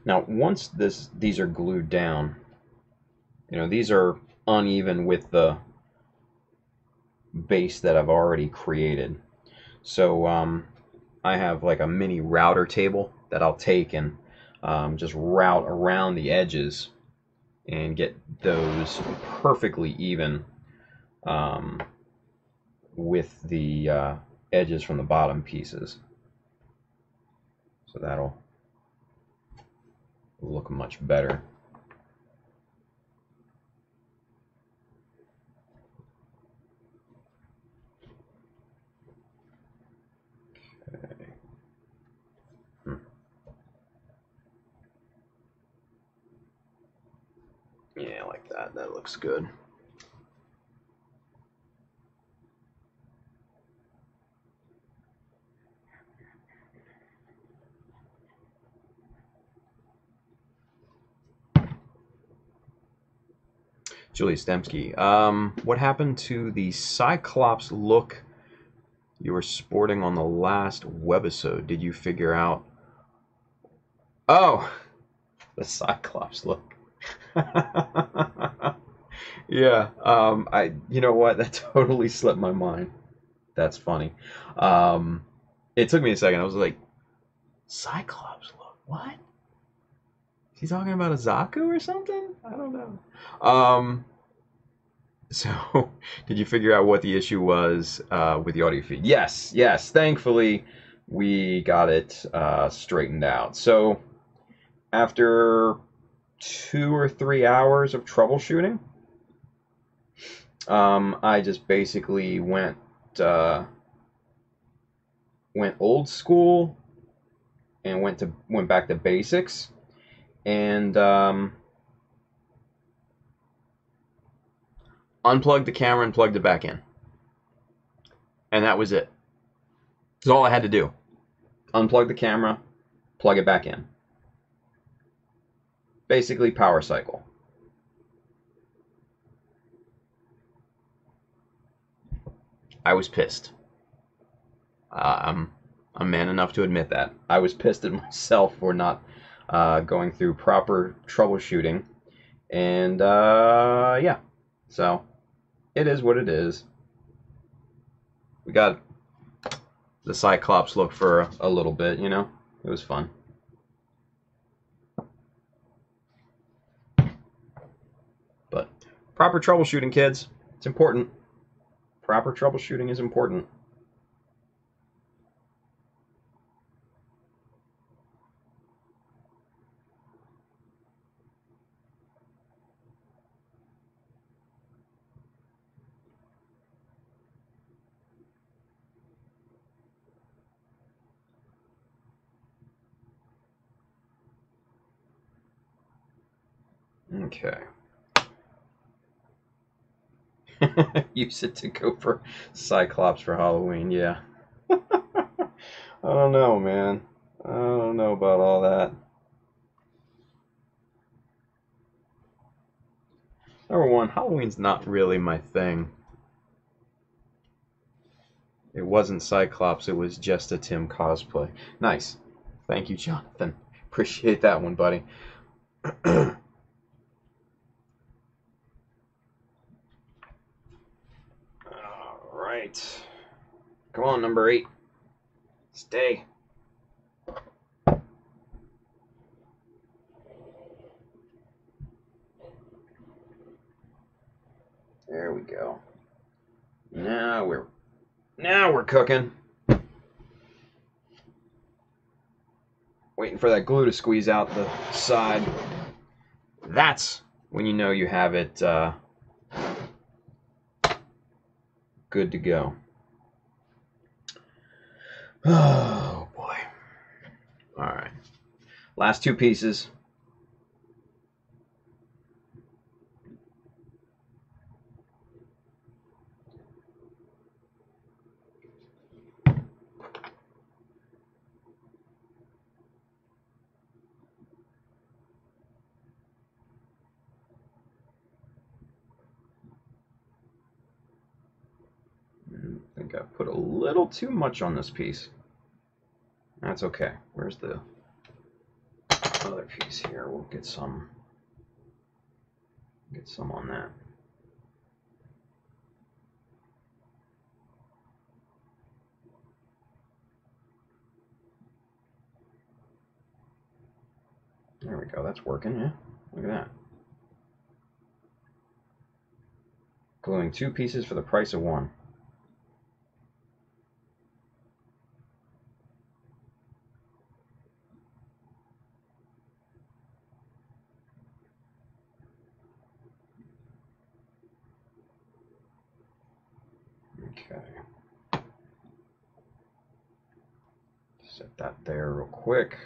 S5: Now, once these are glued down, you know, these are uneven with the base that I've already created. So I have like a mini router table that I'll take and just route around the edges and get those perfectly even with the edges from the bottom pieces. So that'll look much better. Okay. Yeah, like that. That looks good. Julie Stemsky, what happened to the Cyclops look you were sporting on the last webisode? Did you figure out? Oh, the Cyclops look. Yeah, you know what? That totally slipped my mind. That's funny. It took me a second. I was like, Cyclops look? What? Is he talking about a Zaku or something? I don't know. So, did you figure out what the issue was with the audio feed? Yes, yes. Thankfully, we got it straightened out. So, after 2 or 3 hours of troubleshooting, I just basically went old school and went back to basics, and unplugged the camera and plugged it back in. And that was it. That's all I had to do. Unplug the camera, plug it back in. Basically power cycle. I was pissed. I'm man enough to admit that. I was pissed at myself for not going through proper troubleshooting. And yeah. So It is what it is. We got the Cyclops look for a little bit, you know? It was fun. But proper troubleshooting, kids. It's important. Proper troubleshooting is important. Okay. Use it to go for Cyclops for Halloween, yeah. I don't know, man. I don't know about all that. Number one, Halloween's not really my thing. It wasn't Cyclops, it was Jesta Tim cosplay. Nice. Thank you, Jonathan. Appreciate that one, buddy. Alright. Come on, number 8. Stay. There we go. Now we're cooking. Waiting for that glue to squeeze out the side. That's when you know you have it good to go. Oh boy. Alright. Last 2 pieces. I think I put a little too much on this piece. That's okay. Where's the other piece here? We'll get some on that. There we go. That's working, yeah. Look at that. Gluing 2 pieces for the price of 1. Okay. Set that there real quick.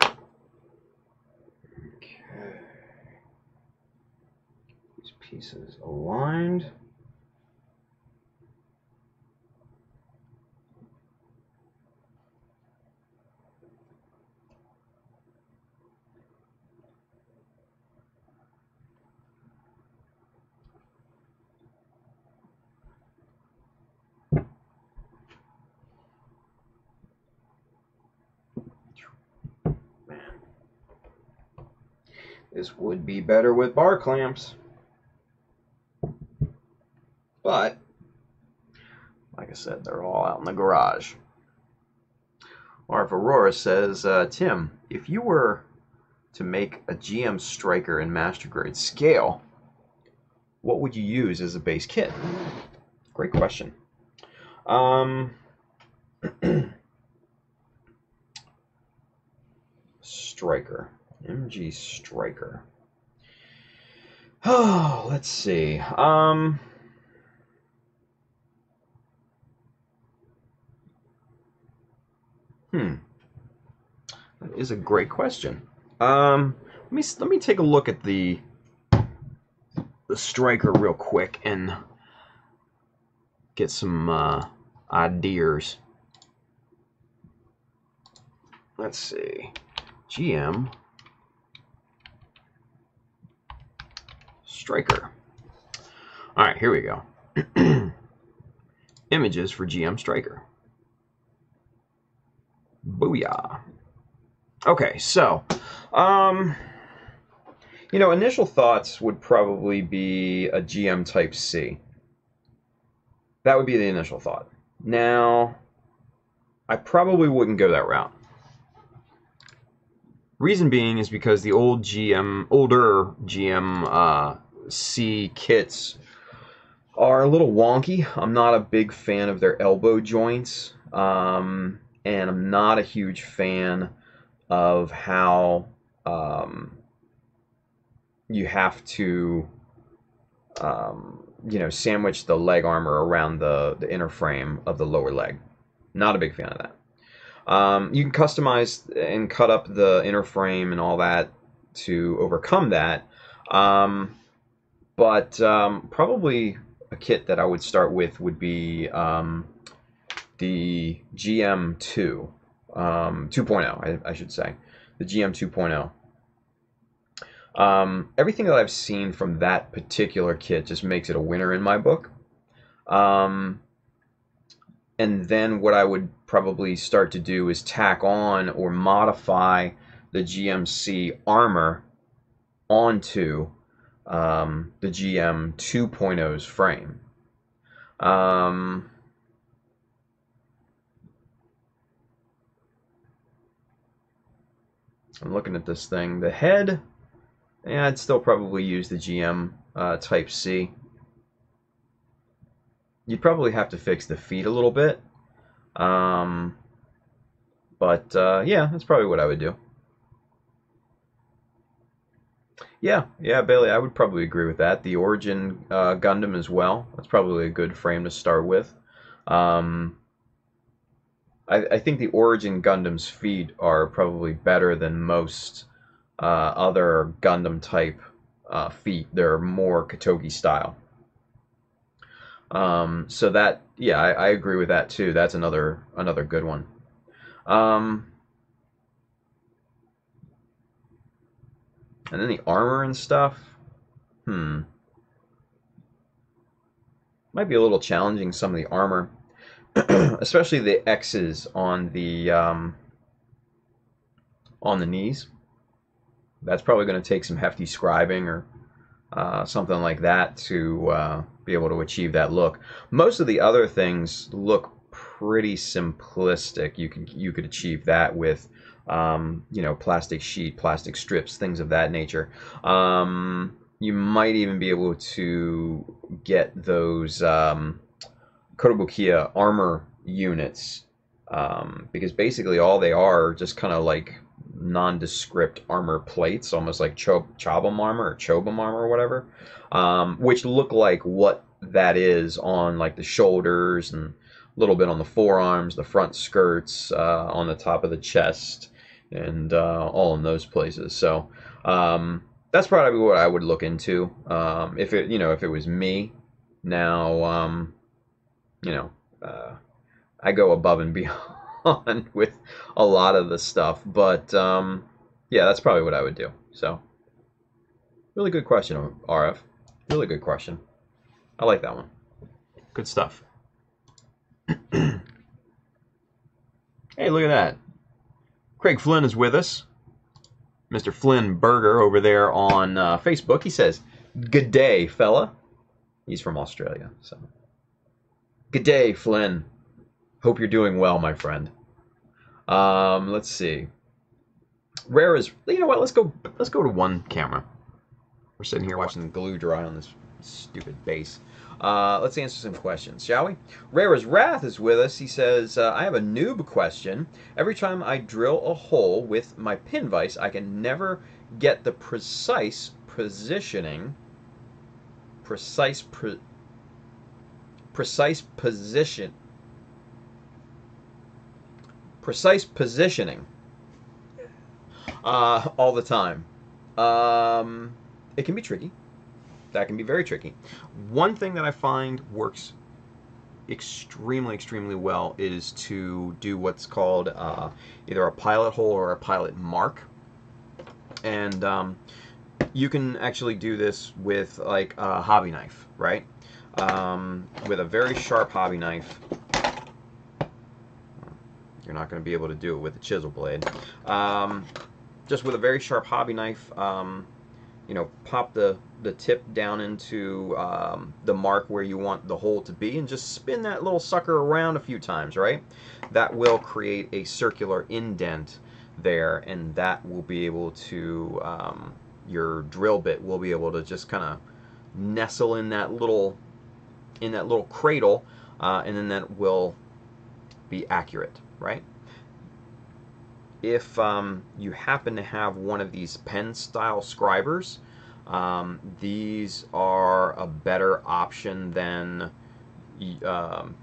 S5: Okay. These pieces aligned. This would be better with bar clamps. But, like I said, they're all out in the garage. Marv Aurora says, Tim, if you were to make a GM Striker in Master Grade scale, what would you use as a base kit? Great question. Striker. MG Striker. Oh, let's see. That is a great question. Let me take a look at the Striker real quick and get some ideas. Let's see. GM Striker. All right, here we go. images for GM Striker. Booyah. Okay, so, initial thoughts would probably be a GM Type C. That would be the initial thought. Now, I probably wouldn't go that route. Reason being is because the older GM C kits are a little wonky. I'm not a big fan of their elbow joints, and I'm not a huge fan of how you have to, sandwich the leg armor around the inner frame of the lower leg. Not a big fan of that. You can customize and cut up the inner frame and all that to overcome that. But probably a kit that I would start with would be the GM2, 2.0, I should say. The GM 2.0. Everything that I've seen from that particular kit just makes it a winner in my book. And then what I would probably start to do is tack on or modify the GMC armor onto the GM 2.0's frame. I'm looking at this thing. The head, yeah, I'd still probably use the GM Type C. You'd probably have to fix the feet a little bit. Yeah, that's probably what I would do. Yeah, Bailey, I would probably agree with that. The Origin Gundam as well. That's probably a good frame to start with. I think the Origin Gundam's feet are probably better than most other Gundam type feet. They're more Katogi style. So that, yeah, I agree with that too. That's another good one. And then the armor and stuff. Might be a little challenging, some of the armor. Especially the X's on the knees. That's probably going to take some hefty scribing or something like that to be able to achieve that look. Most of the other things look pretty simplistic. You could achieve that with plastic sheet, plastic strips, things of that nature. You might even be able to get those Kotobukiya armor units, because basically all they are just kind of like nondescript armor plates, almost like Chobham armor or Chobham armor or whatever, which look like what that is on like the shoulders and a little bit on the forearms, the front skirts, on the top of the chest, and all in those places. So that's probably what I would look into if it was me. Now, I go above and beyond with a lot of the stuff, but yeah, that's probably what I would do. So, really good question, RF. Really good question. I like that one. Good stuff. Hey, look at that. Craig Flynn is with us. Mr. Flynn Burger over there on Facebook. He says, "Good day, fella." He's from Australia, so. Good day, Flynn. Hope you're doing well, my friend. Let's see. Rare is, you know what? Let's go to one camera. We're sitting here watching the glue dry on this stupid base. Let's answer some questions, shall we? Rare as Wrath is with us. He says, I have a noob question. Every time I drill a hole with my pin vise, I can never get the precise positioning. Precise positioning all the time. It can be tricky. That can be very tricky. One thing that I find works extremely well is to do what's called either a pilot hole or a pilot mark. And you can actually do this with like a hobby knife, right? with a very sharp hobby knife. You're not going to be able to do it with a chisel blade. Just with a very sharp hobby knife, you know, pop the tip down into the mark where you want the hole to be, and just spin that little sucker around a few times, right? That will create a circular indent there, and that will be able to, your drill bit will be able to just kind of nestle in that little cradle, and then that will be accurate, right? If you happen to have one of these pen style scribers, these are a better option than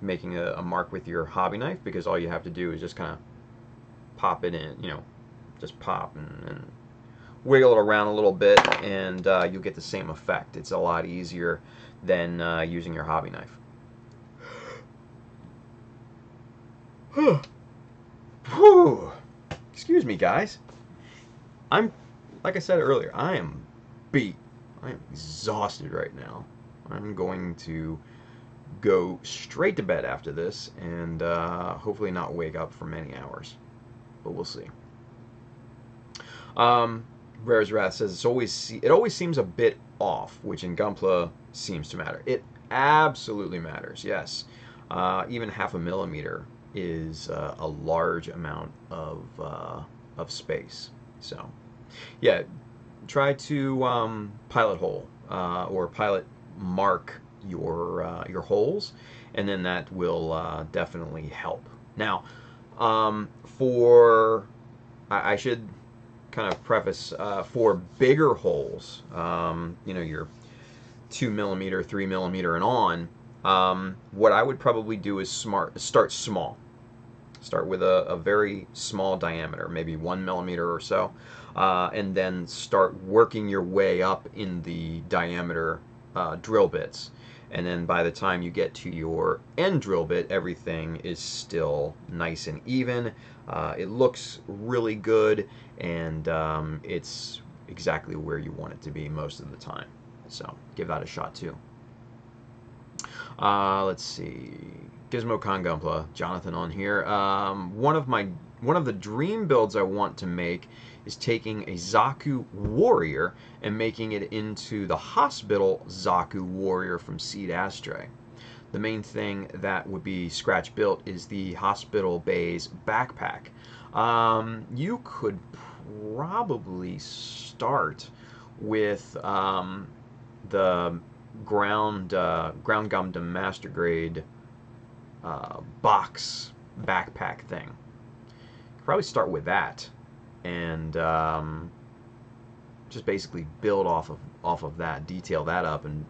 S5: making a mark with your hobby knife, because all you have to do is just kind of pop it in, you know, just pop and wiggle it around a little bit, and you'll get the same effect. It's a lot easier than using your hobby knife. Whew. Excuse me, guys. Like I said earlier, I am beat. I am exhausted right now. I'm going to go straight to bed after this, and hopefully not wake up for many hours. But we'll see. Rare's Wrath says it always seems a bit off, which in Gunpla seems to matter. It absolutely matters, yes. Even 0.5 millimeter is a large amount of space. So, yeah, try to pilot hole or pilot mark your holes, and then that will definitely help. Now, I should kind of preface, for bigger holes, you know, your 2 millimeter, 3 millimeter, and on, what I would probably do is start small. Start with a very small diameter, maybe 1 millimeter or so, and then start working your way up in the diameter drill bits. And then by the time you get to your end drill bit, everything is still nice and even. It looks really good, and it's exactly where you want it to be most of the time. So give that a shot too. Let's see. GizmoCon Gunpla, Jonathan on here. One of the dream builds I want to make is taking a Zaku Warrior and making it into the hospital Zaku Warrior from Seed Astray. The main thing that would be scratch built is the hospital bay's backpack. You could probably start with the ground gum master grade box backpack thing. Probably start with that, and just basically build off of that, detail that up, and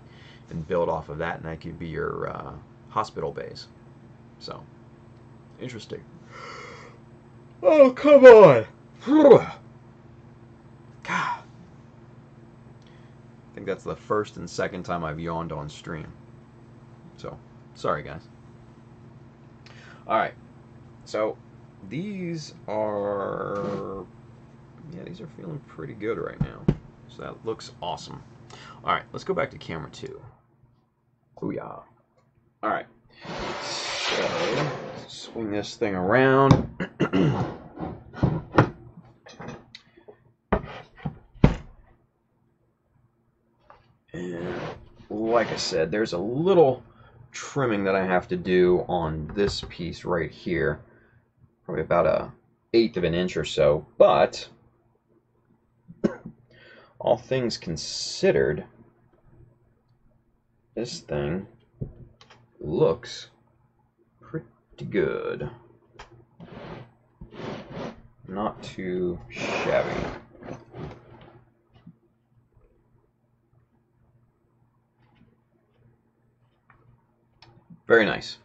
S5: build off of that, and that could be your hospital base. So interesting. Oh, come on. God, I think that's the first and second time I've yawned on stream, so sorry guys. Alright, so these are feeling pretty good right now. So that looks awesome. Alright, let's go back to camera 2. Booyah. Alright, so swing this thing around. And like I said, there's a little trimming that I have to do on this piece right here, probably about 1/8 of an inch or so, but all things considered, this thing looks pretty good. Not too shabby. Very nice.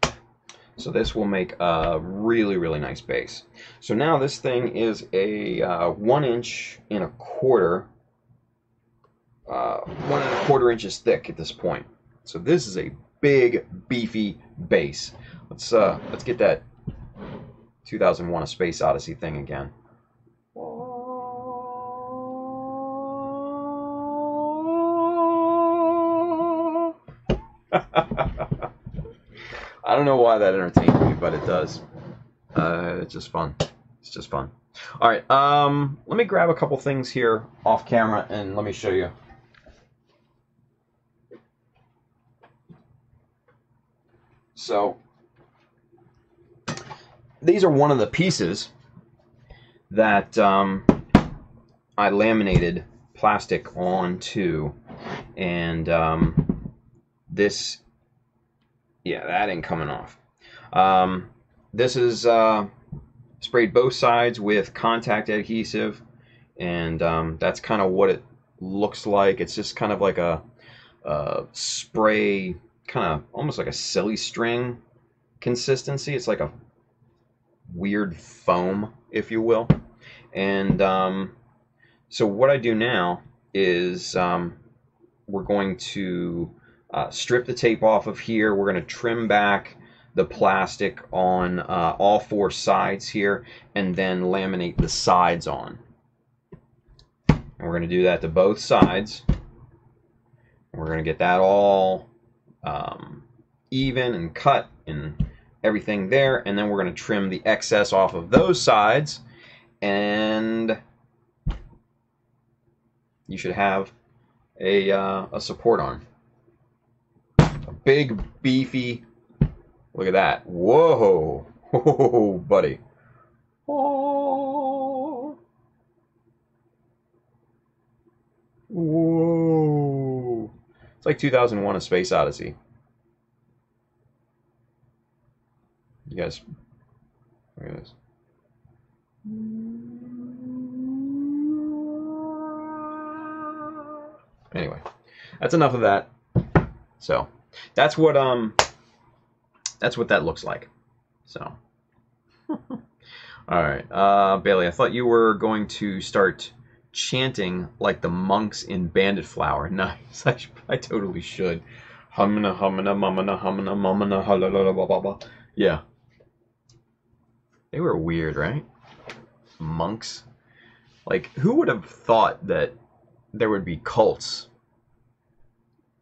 S5: So this will make a really, really nice base. So now this thing is a 1 1/4 inches thick at this point. So this is a big, beefy base. Let's get that 2001: A Space Odyssey thing again. I don't know why that entertains me, but it does. It's just fun. It's just fun. All right. Let me grab a couple things here off camera and let me show you. So these are one of the pieces that I laminated plastic onto, and this, yeah, that ain't coming off. This is sprayed both sides with contact adhesive, and that's kind of what it looks like. It's just kind of like a spray, kind of almost like a silly string consistency. It's like a weird foam, if you will. And so what I do now is we're going to strip the tape off of here. We're going to trim back the plastic on all four sides here, and then laminate the sides on. And we're going to do that to both sides. We're going to get that all even and cut and everything there, and then we're going to trim the excess off of those sides, and you should have a support arm. A big, beefy, look at that. Whoa, whoa, buddy. Oh. Whoa. It's like 2001: A Space Odyssey. You guys, look at this. Anyway, that's enough of that. So that's what that looks like. So all right, Bailey, I thought you were going to start chanting like the monks in Bandit Flower. Nice. I totally should. Humana humana mumana humana mumana halalala. Yeah. They were weird, right? Monks. Like, who would have thought that there would be cults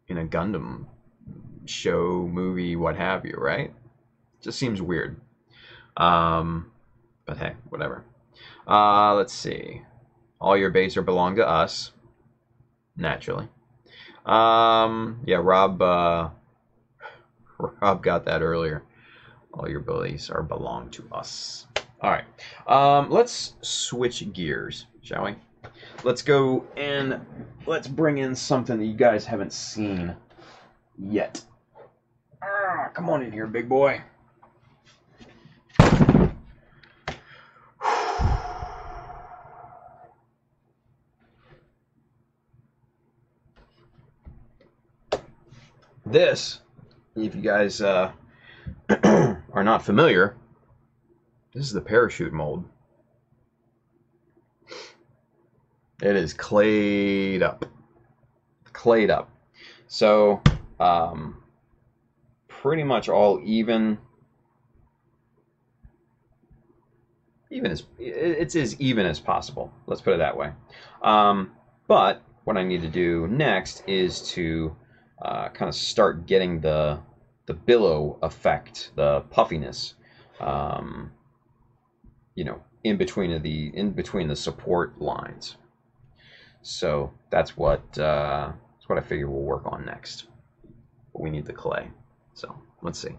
S5: in a Gundam show, movie, what have you, right? Just seems weird. But hey, whatever. Let's see. All your base are belong to us. Naturally. Yeah, Rob got that earlier. All your base are belong to us. All right. Let's switch gears, shall we? Let's go and let's bring in something that you guys haven't seen yet. Come on in here, big boy. This, if you guys are not familiar, this is the parachute mold. It is clayed up. Clayed up. So, pretty much all even as it's as even as possible. Let's put it that way. But what I need to do next is to kind of start getting the billow effect, the puffiness, you know, in between the support lines. So that's what I figure we'll work on next. But we need the clay. So let's see.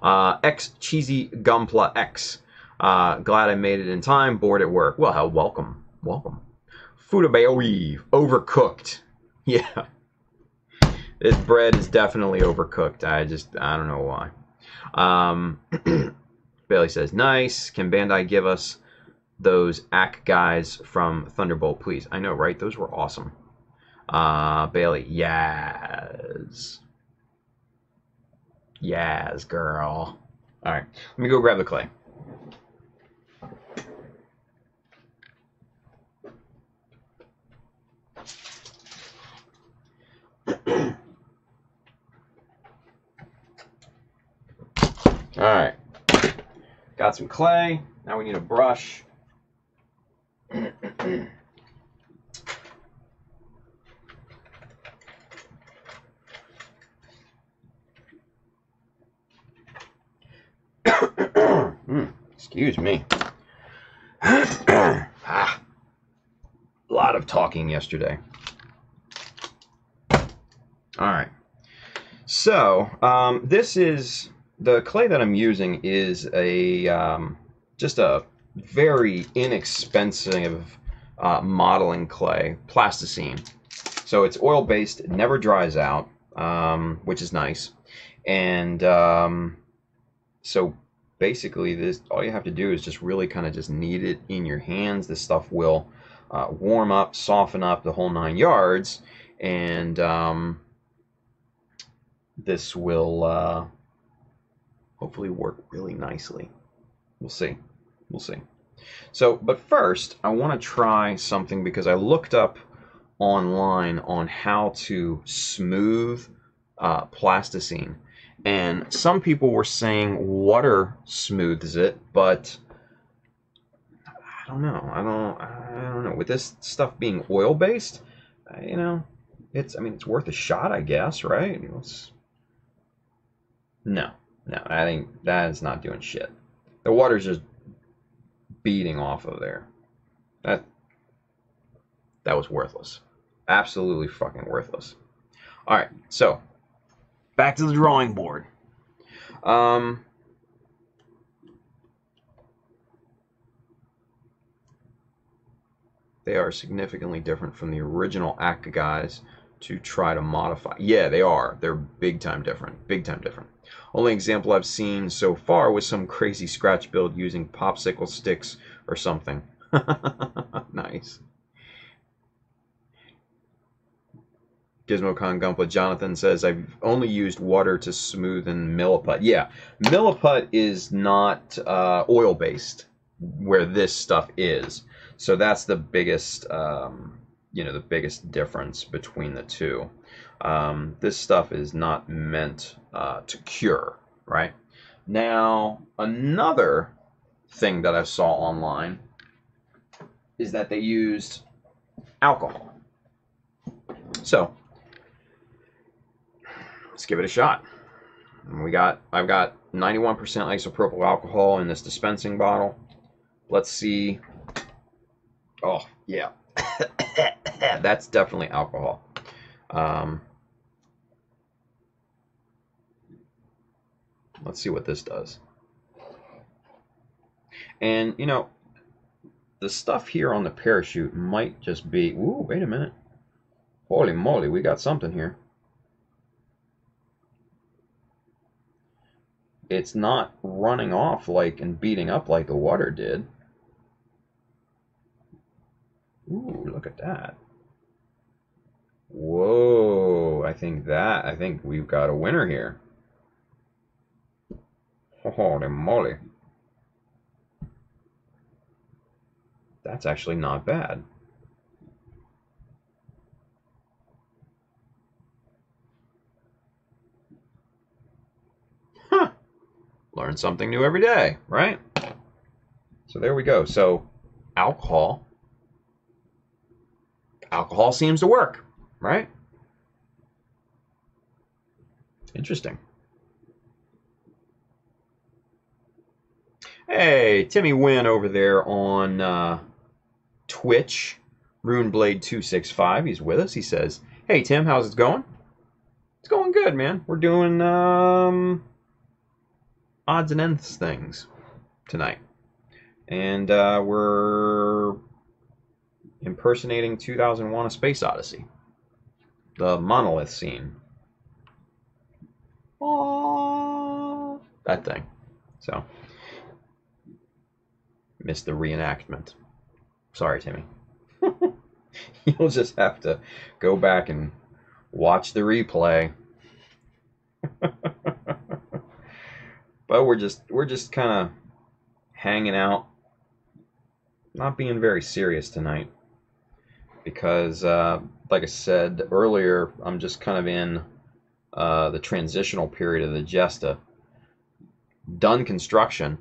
S5: X Cheesy Gumpla X. Glad I made it in time. Bored at work. Well, how welcome. Fudabaoe. Overcooked. Yeah. This bread is definitely overcooked. I don't know why. Bailey says, nice. Can Bandai give us those AK guys from Thunderbolt, please? I know, right? Those were awesome. Bailey, yes. Yes, girl. All right, let me go grab the clay. All right, got some clay. Now we need a brush. Excuse me. A lot of talking yesterday. All right. So this is the clay that I'm using is a just a very inexpensive modeling clay, plasticine. So it's oil based, it never dries out, which is nice. And so basically, this all you have to do is just really kind of just knead it in your hands. This stuff will warm up, soften up, the whole 9 yards, and this will hopefully work really nicely. We'll see. We'll see. So, but first, I want to try something because I looked up online on how to smooth plasticine. And some people were saying water smooths it, but I don't know. I don't know. With this stuff being oil based, you know, I mean, it's worth a shot, I guess, right? No, I think that is not doing shit. The water's just beating off of there. That was worthless. Absolutely fucking worthless. All right, so back to the drawing board. They are significantly different from the original ACA guys to try to modify. Yeah, they are. They're big time different. Big time different. Only example I've seen so far was some crazy scratch build using popsicle sticks or something. Nice. GizmoCon Gumpla Jonathan says, I've only used water to smoothen milliput. Yeah, milliput is not oil-based, where this stuff is. So that's the biggest, the biggest difference between the two. This stuff is not meant to cure, right? Now, another thing that I saw online is that they used alcohol. So let's give it a shot. I've got 91% isopropyl alcohol in this dispensing bottle. Let's see. Oh, yeah. That's definitely alcohol. Let's see what this does. And, you know, the stuff here on the parachute might just be... Ooh, wait a minute. Holy moly, we got something here. It's not running off like and beating up like the water did. Ooh, look at that. Whoa, I think we've got a winner here. Holy moly. That's actually not bad. Huh. Learn something new every day, right? So there we go. So alcohol seems to work, right? Interesting. Hey, Timmy Wynn over there on Twitch, RuneBlade265. He's with us. He says, "Hey Tim, how's it going?" It's going good, man. We're doing odds and ends things tonight, and we're impersonating 2001: A Space Odyssey, the monolith scene. Aww, that thing. So. Missed the reenactment. Sorry, Timmy. You'll just have to go back and watch the replay. But we're just kind of hanging out, not being very serious tonight, because like I said earlier, I'm just kind of in the transitional period of the Jesta. Done construction.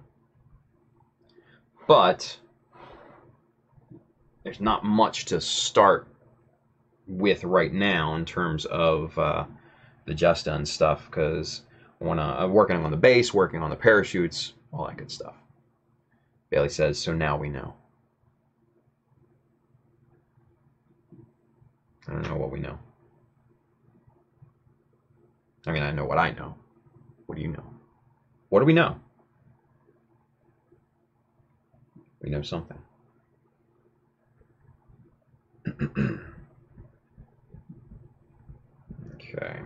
S5: But there's not much to start with right now in terms of the Jesta and stuff, because I'm working on the base, working on the parachutes, all that good stuff. Bailey says, so now we know. I don't know what we know. I mean, I know what I know. What do you know? What do we know? We know something. Okay.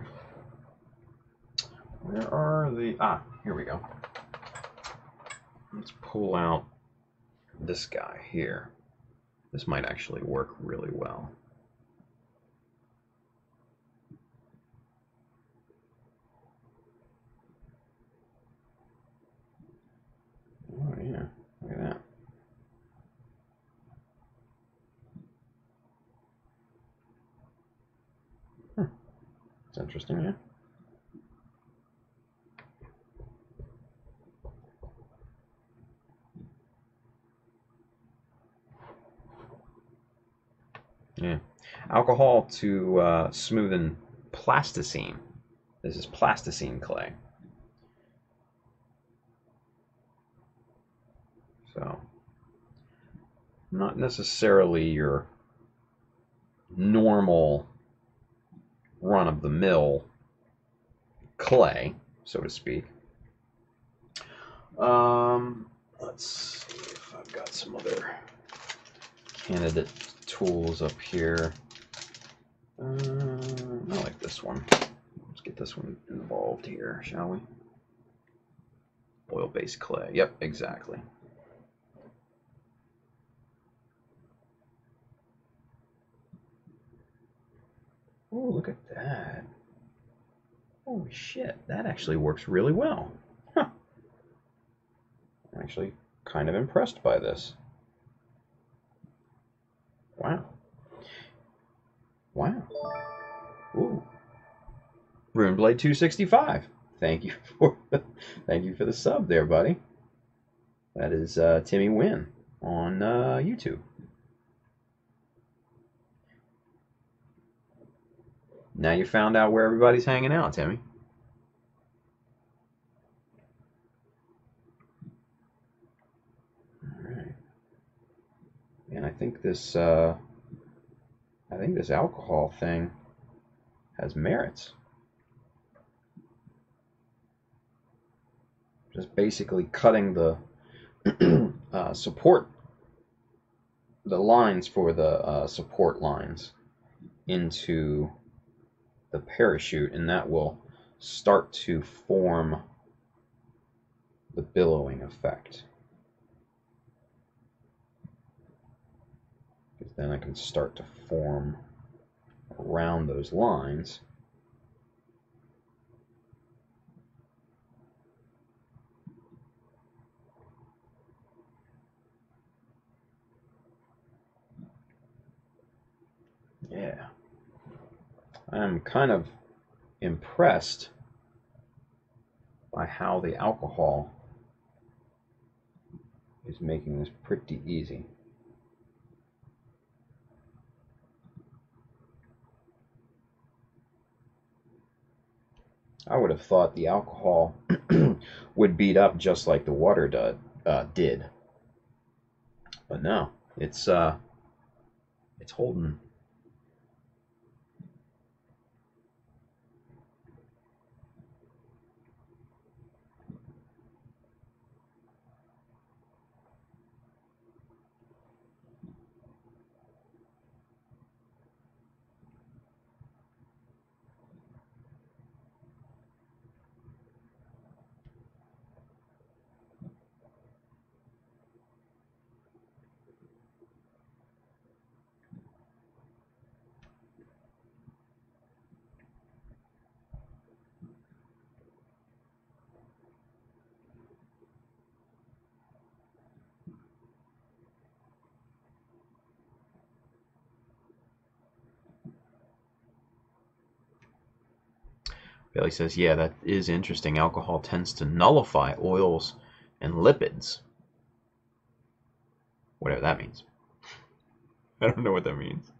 S5: Where are the... Ah, here we go. Let's pull out this guy here. This might actually work really well. Oh, yeah. Look at that. It's interesting, yeah. Yeah. Alcohol to smoothen plasticine. This is plasticine clay. So, not necessarily your normal run-of-the-mill clay, so to speak. Let's see if I've got some other candidate tools up here. I like this one. Let's get this one involved here, shall we? Oil-based clay. Yep, exactly. Oh, look at that. Holy shit, that actually works really well. Huh. I'm actually kind of impressed by this. Wow. Wow. Ooh. Runeblade 265. Thank you for the sub there, buddy. That is Timmy Wynn on YouTube. Now you found out where everybody's hanging out, Timmy. All right. And I think this alcohol thing has merits. Just basically cutting the support, the lines for the support lines into the parachute, and that will start to form the billowing effect. Because then I can start to form around those lines. Yeah. I'm kind of impressed by how the alcohol is making this pretty easy. I would have thought the alcohol would beat up just like the water did. But no, it's holding. Bailey says, yeah, that is interesting. Alcohol tends to nullify oils and lipids. Whatever that means. I don't know what that means.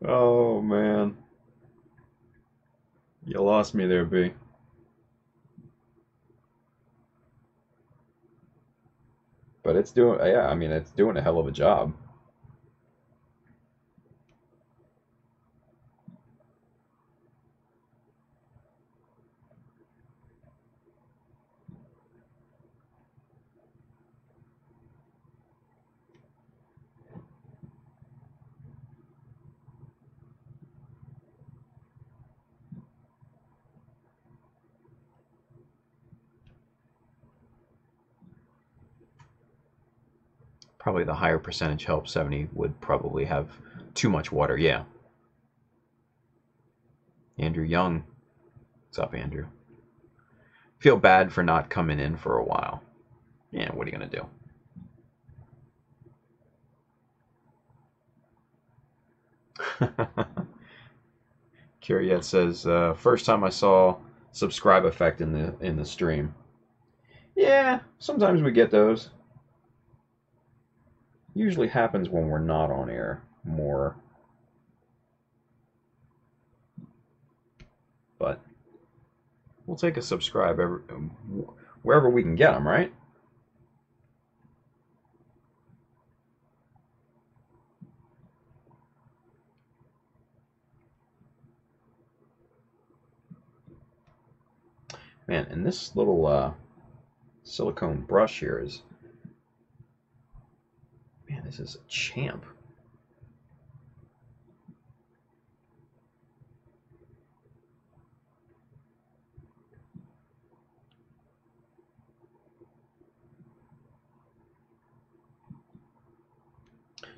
S5: Oh, man. You lost me there, B. but it's doing, yeah, I mean, it's doing a hell of a job. Probably the higher percentage help. 70 would probably have too much water. Yeah. Andrew Young. What's up, Andrew? Feel bad for not coming in for a while. Yeah, what are you going to do? Curiet says, first time I saw subscribe effect in the stream. Yeah, sometimes we get those. Usually happens when we're not on air more. But we'll take a subscribe wherever we can get them, right? Man, and this little silicone brush here is... Man, this is a champ.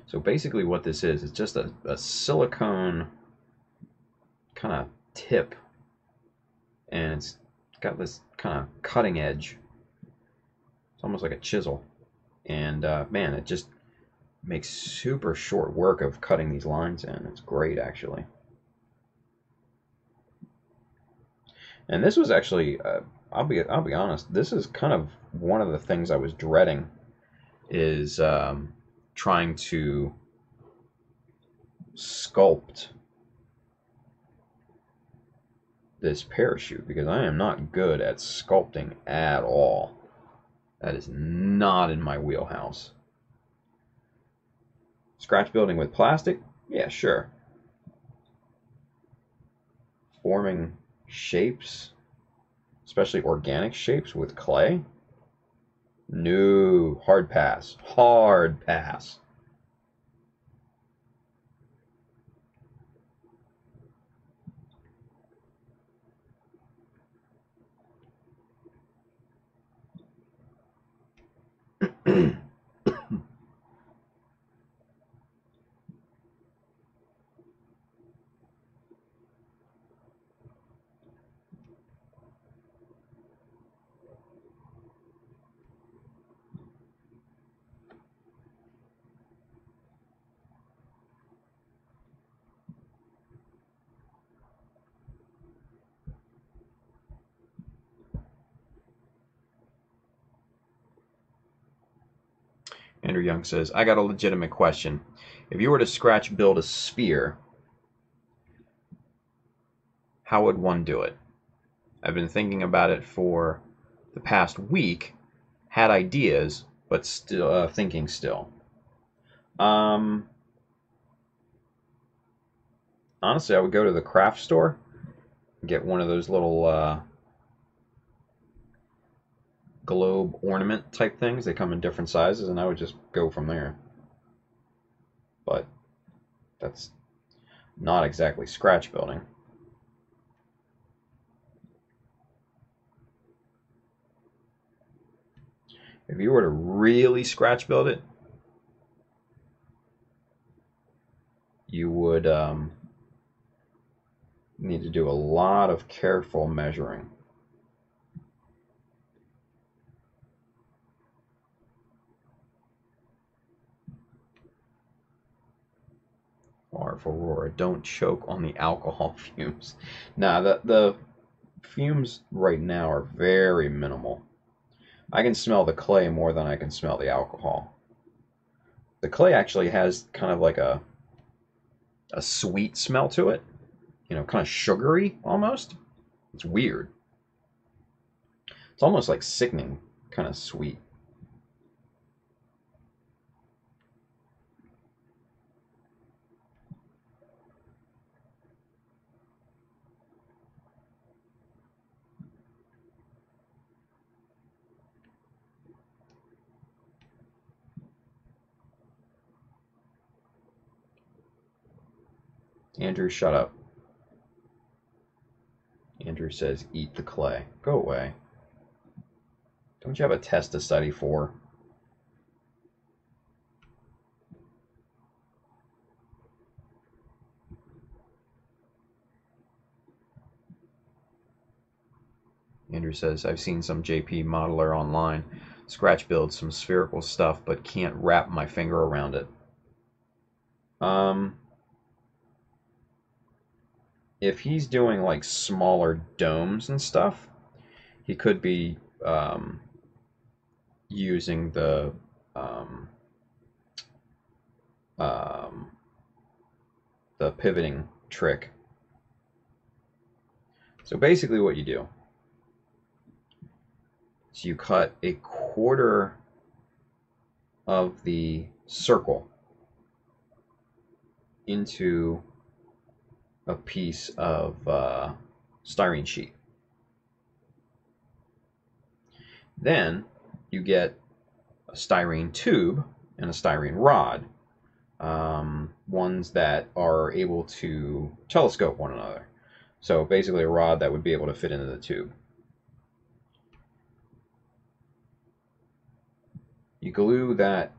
S5: So basically what this is just a silicone kind of tip. And it's got this kind of cutting edge. It's almost like a chisel. And man, it just makes super short work of cutting these lines in. It's great, actually. And this was actually, I'll be honest, this is kind of one of the things I was dreading, is trying to sculpt this parachute, because I am not good at sculpting at all. That is not in my wheelhouse. Scratch building with plastic? Yeah, sure. Forming shapes, especially organic shapes with clay? No, hard pass. Hard pass. Andrew Young says, I got a legitimate question. If you were to scratch build a sphere, how would one do it? I've been thinking about it for the past week, had ideas, but still thinking still. Honestly, I would go to the craft store and get one of those little globe ornament type things. They come in different sizes, and I would just go from there. But that's not exactly scratch building. If you were to really scratch build it, you would need to do a lot of careful measuring. Or for Aurora, don't choke on the alcohol fumes. Nah, the fumes right now are very minimal. I can smell the clay more than I can smell the alcohol. The clay actually has kind of like a sweet smell to it. You know, kind of sugary almost. It's weird. It's almost like sickening, kind of sweet. Andrew, shut up. Andrew says, eat the clay. Go away. Don't you have a test to study for? Andrew says, I've seen some JP modeler online. Scratch build some spherical stuff, but can't wrap my finger around it. If he's doing like smaller domes and stuff, he could be using the pivoting trick. So basically what you do is you cut a quarter of the circle into a piece of styrene sheet. Then you get a styrene tube and a styrene rod, ones that are able to telescope one another. So basically a rod that would be able to fit into the tube. You glue that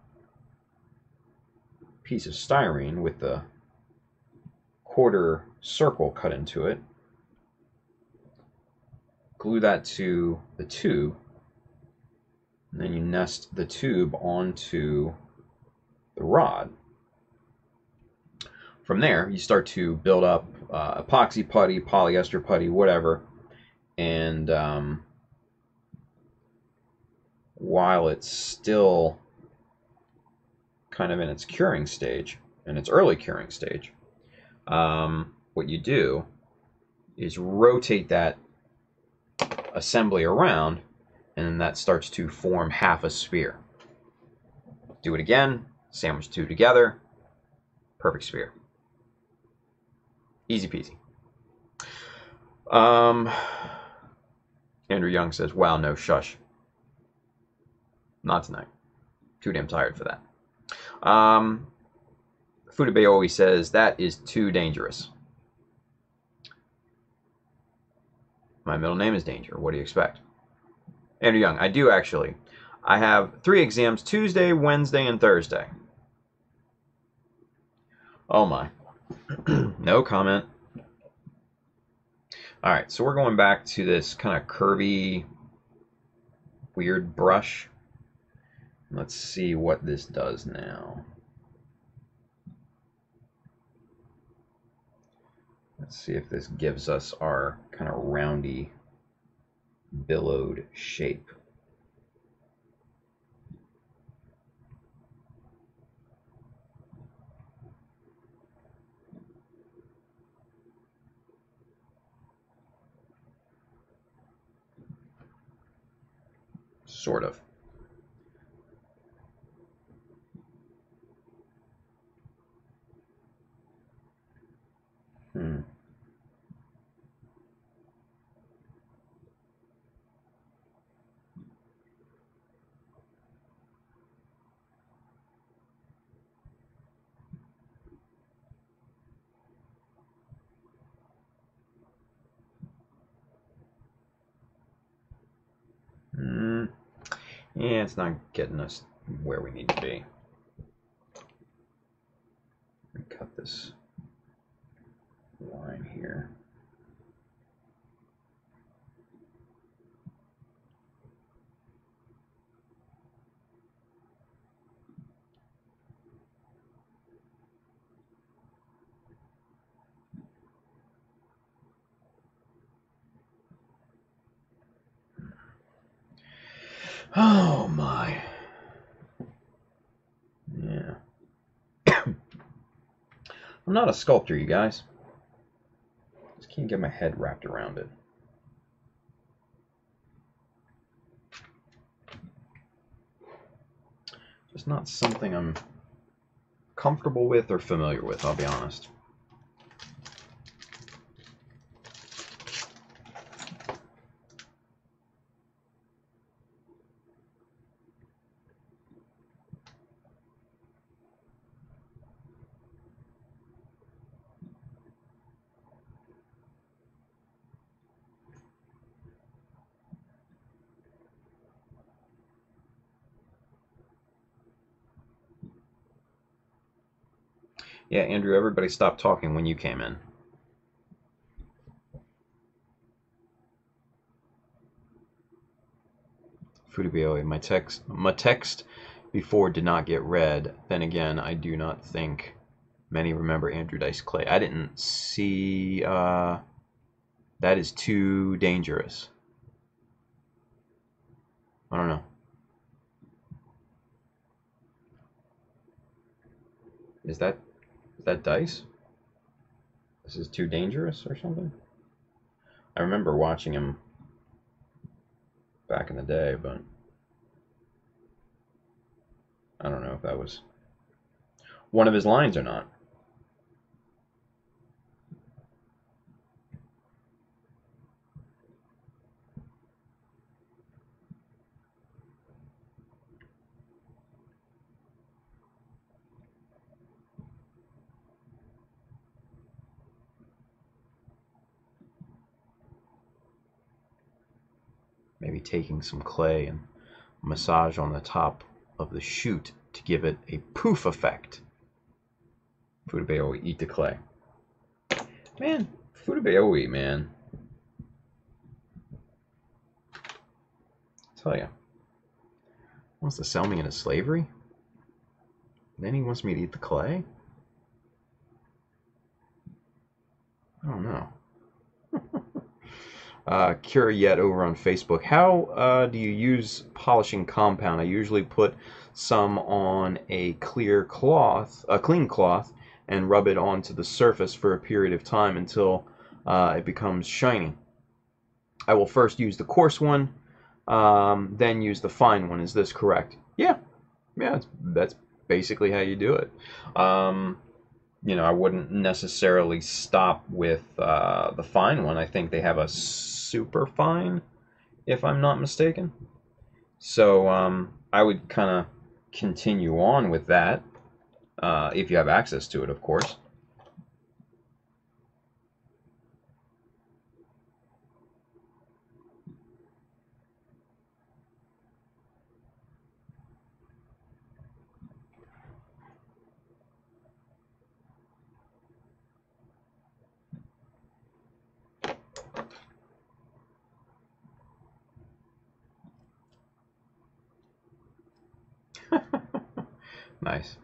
S5: piece of styrene with the quarter circle cut into it, glue that to the tube, and then you nest the tube onto the rod. From there, you start to build up epoxy putty, polyester putty, whatever, and while it's still kind of in its curing stage, in its early curing stage, what you do is rotate that assembly around, and then that starts to form half a sphere. Do it again, sandwich two together, perfect sphere. Easy peasy. Andrew Young says, wow, no, shush. Not tonight. Too damn tired for that. Fudabe always says, that is too dangerous. My middle name is Danger. What do you expect? Andrew Young, I do actually. I have 3 exams Tuesday, Wednesday, and Thursday. Oh my. No comment. Alright, so we're going back to this kind of curvy, weird brush. Let's see what this does now. Let's see if this gives us our kind of roundy, billowed shape. Sort of. Yeah, it's not getting us where we need to be. Let me cut this line here. Oh my. Yeah. I'm not a sculptor, you guys. Just can't get my head wrapped around it. Just not something I'm comfortable with or familiar with, I'll be honest. Yeah, Andrew, everybody stopped talking when you came in. Fudibioi, my text before did not get read. Then again, I do not think many remember Andrew Dice Clay. I didn't see. That is too dangerous. I don't know. Is that Dice? This is too dangerous or something? I remember watching him back in the day, but I don't know if that was one of his lines or not. Maybe taking some clay and massage on the top of the shoot to give it a poof effect. Fudibioi, eat the clay. Man, Fudibioi, man. I tell ya, wants to sell me into slavery? Then he wants me to eat the clay? I don't know. Curiet over on Facebook. How do you use polishing compound? I usually put some on a clean cloth, and rub it onto the surface for a period of time until it becomes shiny. I will first use the coarse one, then use the fine one. Is this correct? Yeah, that's basically how you do it. You know, I wouldn't necessarily stop with the fine one. I think they have a super fine, if I'm not mistaken. So I would kind of continue on with that, if you have access to it, of course. Nice.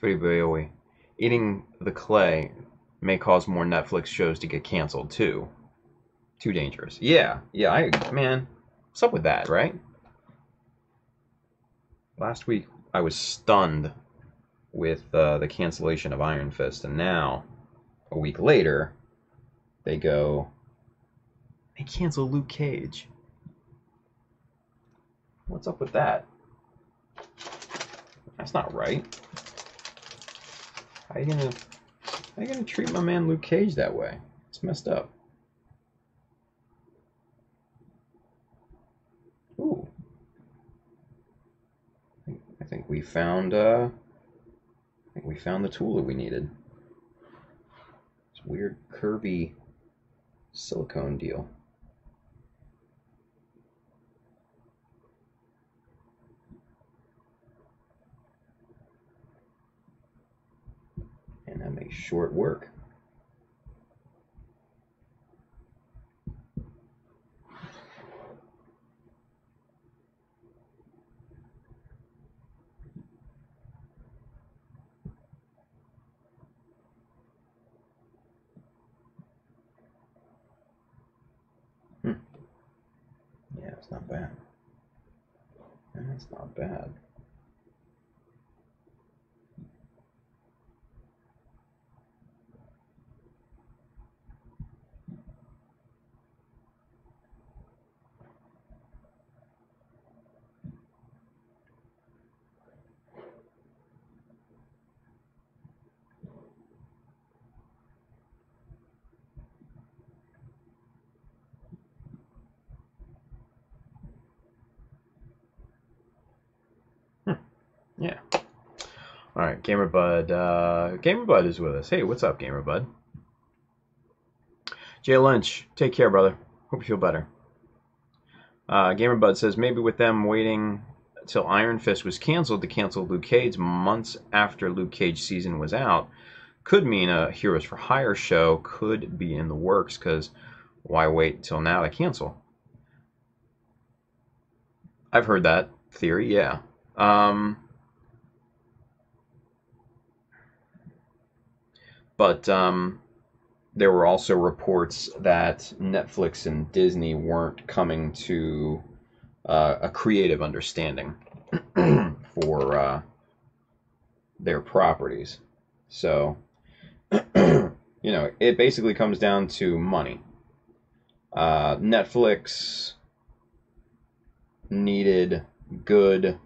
S5: Fudibioi. Eating the clay may cause more Netflix shows to get canceled too. Too dangerous. Yeah, man, what's up with that, right? Last week I was stunned with the cancellation of Iron Fist, and now, a week later, they cancel Luke Cage. What's up with that? That's not right. How you gonna treat my man Luke Cage that way? It's messed up. Ooh. I think we found the tool that we needed. It's a weird curvy silicone deal. And that makes short work. Yeah, it's not bad. That's not bad. Yeah. All right, Gamer Bud. Gamer Bud is with us. Hey, what's up, Gamer Bud? Jay Lynch, take care, brother. Hope you feel better. Gamer Bud says maybe with them waiting till Iron Fist was canceled to cancel Luke Cage months after Luke Cage season was out could mean a Heroes for Hire show could be in the works, because why wait till now to cancel? I've heard that theory, yeah. But there were also reports that Netflix and Disney weren't coming to a creative understanding for their properties. So, you know, it basically comes down to money. Netflix needed good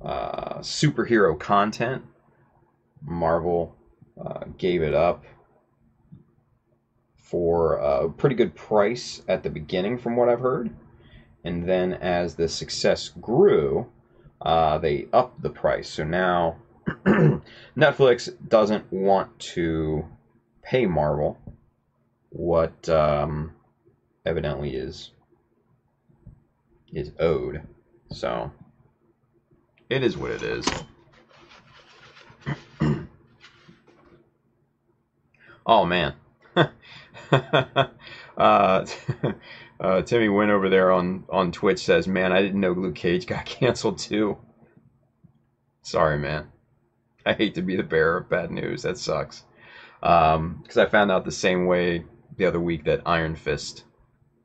S5: superhero content. Marvel gave it up for a pretty good price at the beginning, from what I've heard. And then as the success grew, they upped the price. So now Netflix doesn't want to pay Marvel what evidently is owed. So it is what it is. Oh man. Timmy Wynn over there on Twitch says, man, I didn't know Luke Cage got canceled too. Sorry, man. I hate to be the bearer of bad news. That sucks. Because I found out the same way the other week that Iron Fist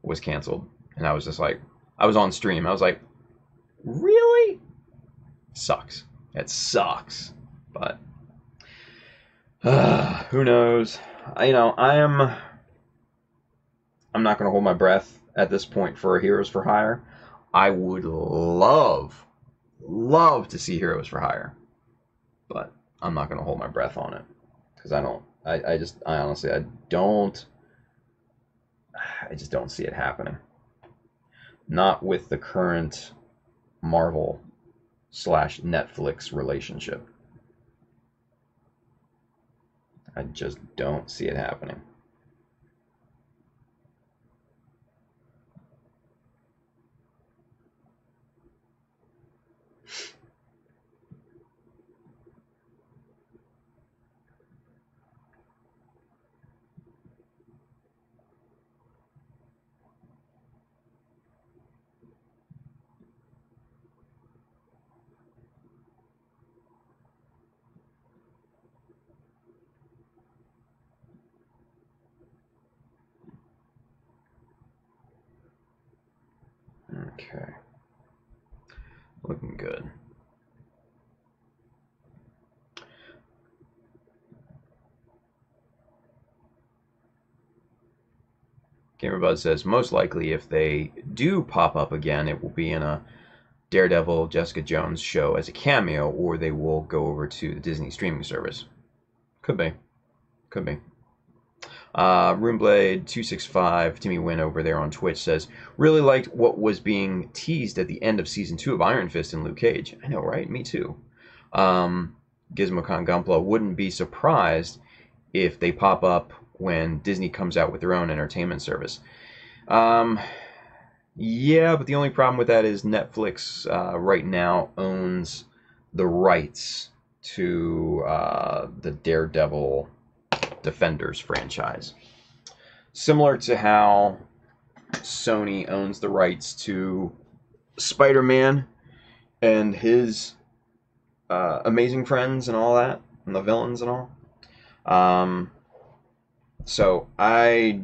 S5: was canceled. And I was just like, I was on stream. I was like, really? Sucks. It sucks. But who knows? I'm not going to hold my breath at this point for Heroes for Hire. I would love to see Heroes for Hire, but I'm not going to hold my breath on it because I just don't see it happening. Not with the current Marvel / Netflix relationship. I just don't see it happening. Okay. Looking good. Gamerbuzz says, most likely if they do pop up again, it will be in a Daredevil, Jessica Jones show as a cameo, or they will go over to the Disney streaming service. Could be. Could be. Roomblade265, Timmy Wynn over there on Twitch says, really liked what was being teased at the end of Season 2 of Iron Fist and Luke Cage. I know, right? Me too. GizmoCon Gumpla wouldn't be surprised if they pop up when Disney comes out with their own entertainment service. Yeah, but the only problem with that is Netflix right now owns the rights to the Daredevil Defenders franchise. Similar to how Sony owns the rights to Spider-Man and his Amazing Friends and all that, and the villains and all. So I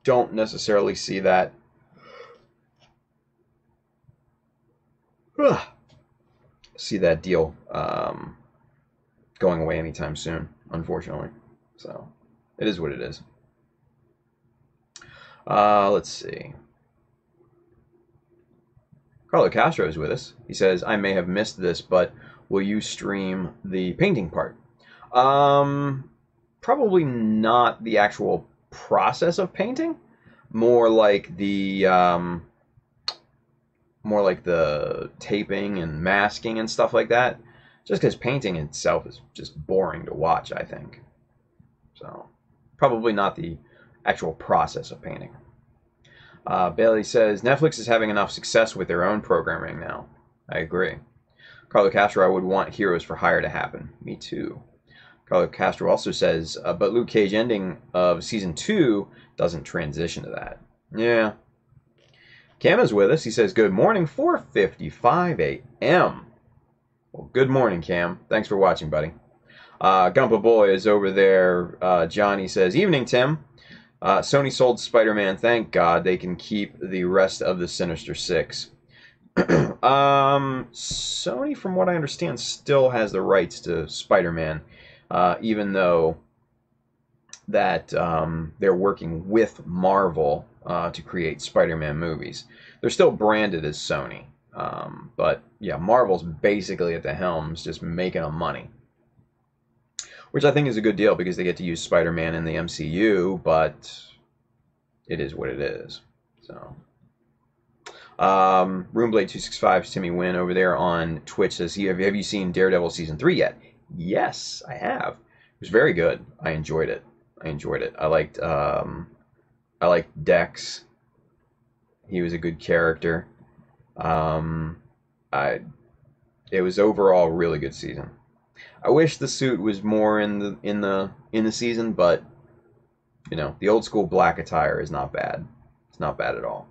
S5: don't necessarily see that deal going away anytime soon, unfortunately. So it is what it is. Let's see. Carlo Castro is with us. He says, I may have missed this, but will you stream the painting part? Probably not the actual process of painting. More like the taping and masking and stuff like that. Just because painting itself is just boring to watch, I think. So, probably not the actual process of painting. Bailey says, Netflix is having enough success with their own programming now. I agree. Carlo Castro, I would want Heroes for Hire to happen. Me too. Carlo Castro also says, but Luke Cage ending of Season 2 doesn't transition to that. Yeah. Cam is with us. He says, good morning, 4:55 a.m. Well, good morning, Cam. Thanks for watching, buddy. Gumpa Boy is over there. Johnny says, evening, Tim. Sony sold Spider-Man. Thank God they can keep the rest of the Sinister Six. Sony, from what I understand, still has the rights to Spider-Man, even though that they're working with Marvel to create Spider-Man movies. They're still branded as Sony, but yeah, Marvel's basically at the helms, just making them money, which I think is a good deal because they get to use Spider-Man in the MCU, but it is what it is. So. Roomblade265's Timmy Wynn over there on Twitch says, have you seen Daredevil Season 3 yet? Yes, I have. It was very good. I enjoyed it. I liked Dex. He was a good character. It was overall a really good season. I wish the suit was more in the season, but you know, the old school black attire is not bad. It's not bad at all.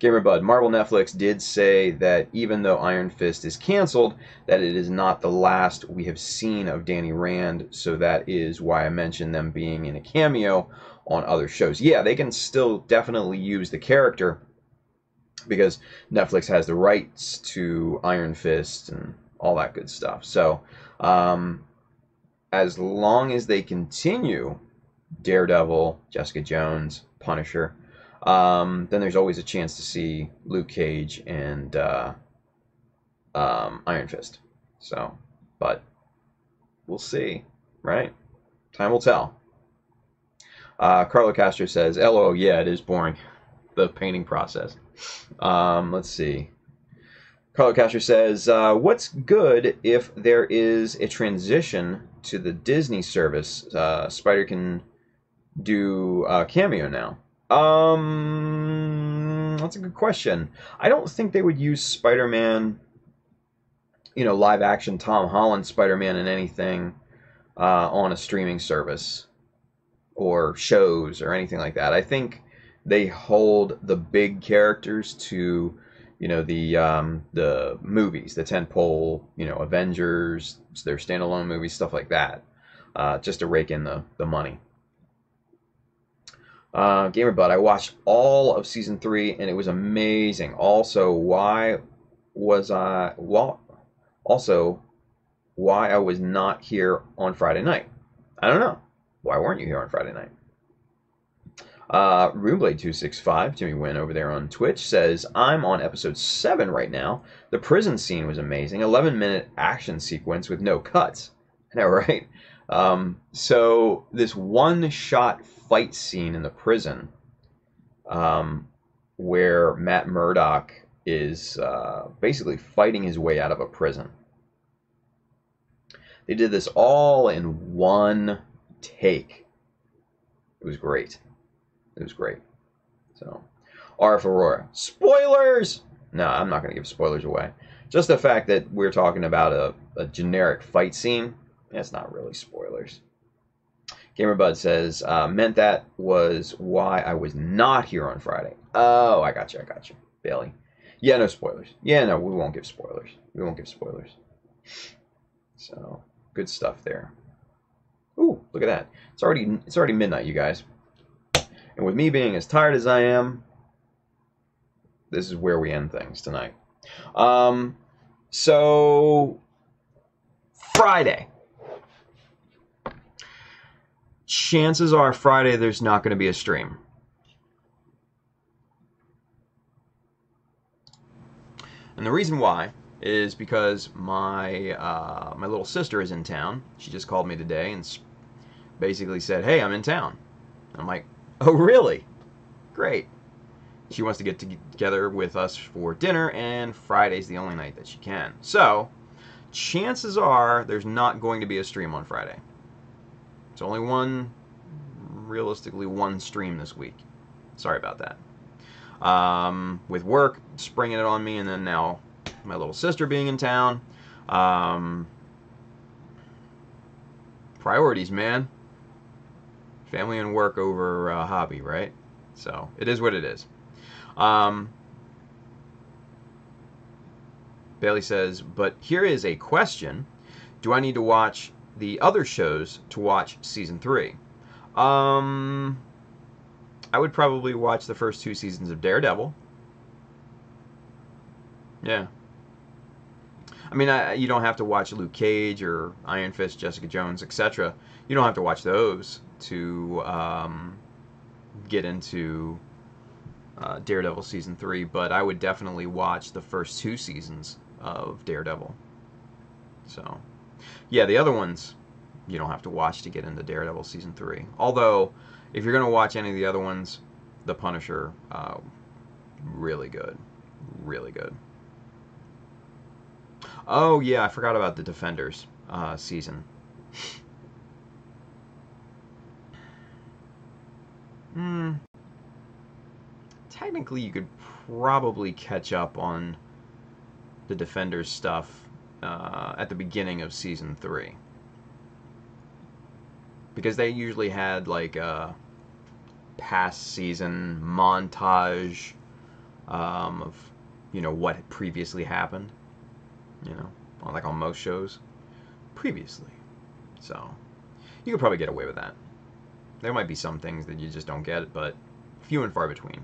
S5: Gamer Bud, Marvel Netflix did say that even though Iron Fist is canceled, that it is not the last we have seen of Danny Rand, so that is why I mentioned them being in a cameo on other shows. Yeah, they can still definitely use the character because Netflix has the rights to Iron Fist and all that good stuff. So, as long as they continue Daredevil, Jessica Jones, Punisher, then there's always a chance to see Luke Cage and Iron Fist. So, but we'll see, right? Time will tell. Carlo Castro says, "LO, yeah, it is boring, the painting process." Let's see. Carlo Castro says, "What's good if there is a transition to the Disney service? Spider can do cameo now." That's a good question. I don't think they would use Spider-Man, live action Tom Holland Spider-Man in anything on a streaming service or shows or anything like that. I think they hold the big characters to, the movies, the tentpole, Avengers, their standalone movies, stuff like that, just to rake in the money. GamerBud, I watched all of season 3 and it was amazing. Also, why I was not here on Friday night? I don't know. Why weren't you here on Friday night? Roomblade265, Jimmy Wynn over there on Twitch, says, I'm on episode 7 right now. The prison scene was amazing. 11-minute action sequence with no cuts. I know, right? So this one-shot fight scene in the prison where Matt Murdock is basically fighting his way out of a prison. They did this all in one take. It was great. It was great. So, RF Aurora. Spoilers! No, I'm not going to give spoilers away. Just the fact that we're talking about a generic fight scene, that's not really spoilers. GamerBud says, meant that was why I was not here on Friday. Oh, I got you. Bailey. Yeah, no spoilers. Yeah, no, we won't give spoilers. So, good stuff there. Ooh, look at that. It's already midnight, you guys. And with me being as tired as I am, this is where we end things tonight. So, Friday. Chances are Friday there's not going to be a stream. And the reason why is because my little sister is in town. She just called me today and basically said, hey, I'm in town. I'm like, oh, really? Great. She wants to get together with us for dinner, and Friday's the only night that she can. So, chances are there's not going to be a stream on Friday. It's only realistically one stream this week. Sorry about that. With work springing it on me, and then now my little sister being in town. Priorities, man. Family and work over hobby, right? So it is what it is. Bailey says, but here is a question. Do I need to watch the other shows to watch season 3? I would probably watch the first 2 seasons of Daredevil. Yeah. I mean, you don't have to watch Luke Cage or Iron Fist, Jessica Jones, etc. You don't have to watch those to get into Daredevil season 3, but I would definitely watch the first 2 seasons of Daredevil. So, yeah, the other ones you don't have to watch to get into Daredevil season 3. Although, if you're going to watch any of the other ones, The Punisher, really good. Really good. Oh, yeah, I forgot about the Defenders season. Technically, you could probably catch up on the Defenders stuff at the beginning of season 3. Because they usually had like a past season montage of, you know, what had previously happened. You know, like on most shows. Previously. So, you could probably get away with that. There might be some things that you just don't get, but few and far between.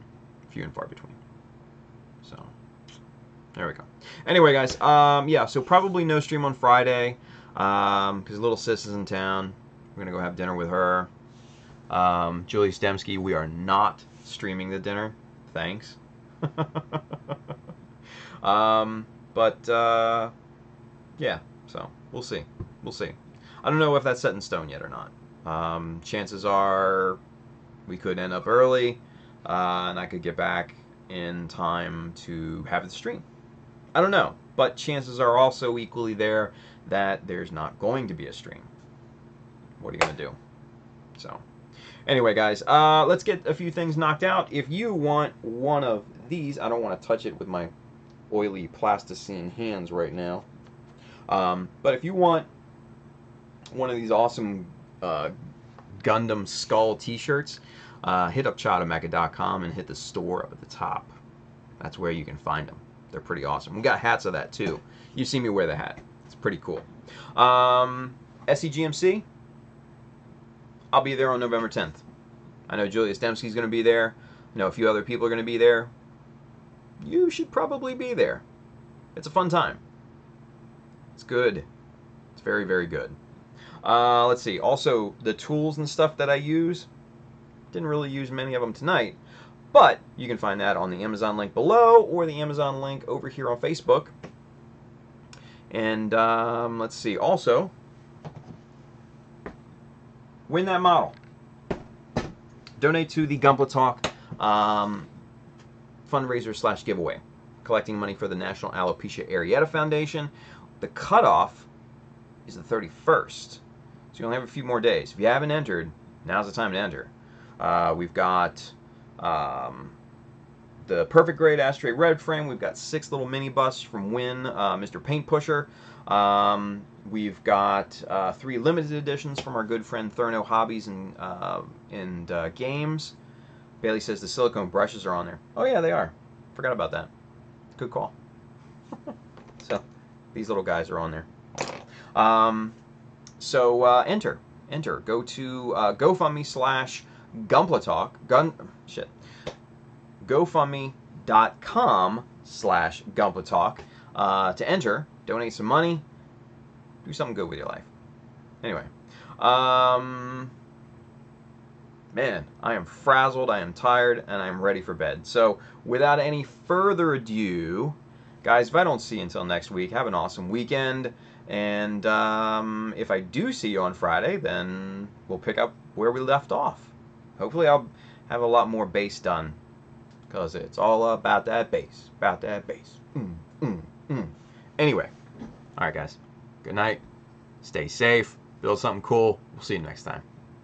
S5: Few and far between. So, there we go. Anyway, guys, yeah, so probably no stream on Friday, because little sis is in town. We're going to go have dinner with her. Julie Stemsky, we are not streaming the dinner. Thanks. Yeah, so we'll see. We'll see. I don't know if that's set in stone yet or not. Chances are we could end up early, and I could get back in time to have the stream. I don't know, but chances are also equally there that there's not going to be a stream. What are you going to do? So, anyway, guys, let's get a few things knocked out. If you want one of these, I don't want to touch it with my oily plasticine hands right now. But if you want one of these awesome Gundam Skull t-shirts, hit up chadamecha.com and hit the store up at the top. That's where you can find them. They're pretty awesome. We got hats of that too. You see me wear the hat. It's pretty cool. SEGMC, I'll be there on November 10th. I know Julia Stemsky's going to be there. I know a few other people are going to be there. You should probably be there. It's a fun time. It's good. It's very, very good. Let's see. Also, the tools and stuff that I use, didn't really use many of them tonight, but you can find that on the Amazon link below or the Amazon link over here on Facebook. And let's see. Also, win that model. Donate to the Gunpla Talk fundraiser / giveaway, collecting money for the National Alopecia Areata Foundation. The cutoff is the 31st, so you only have a few more days. If you haven't entered, now's the time to enter. We've got the Perfect Grade Ashtray Red Frame. We've got 6 little mini busts from Win, Mr. Paint Pusher. We've got 3 limited editions from our good friend Thurno Hobbies and Games. Bailey says the silicone brushes are on there. Oh yeah, they are. Forgot about that. Good call. So these little guys are on there. Enter. Go to GoFundMe / Gunplatalk. GoFundMe.com / Gunplatalk to enter. Donate some money. Do something good with your life. Anyway. Man, I am frazzled, I am tired, and I am ready for bed. So, without any further ado, guys, if I don't see you until next week, have an awesome weekend. And if I do see you on Friday, then we'll pick up where we left off. Hopefully I'll have a lot more bass done, because it's all about that bass. About that bass. Anyway, alright guys, Good night. Stay safe. Build something cool. We'll see you next time.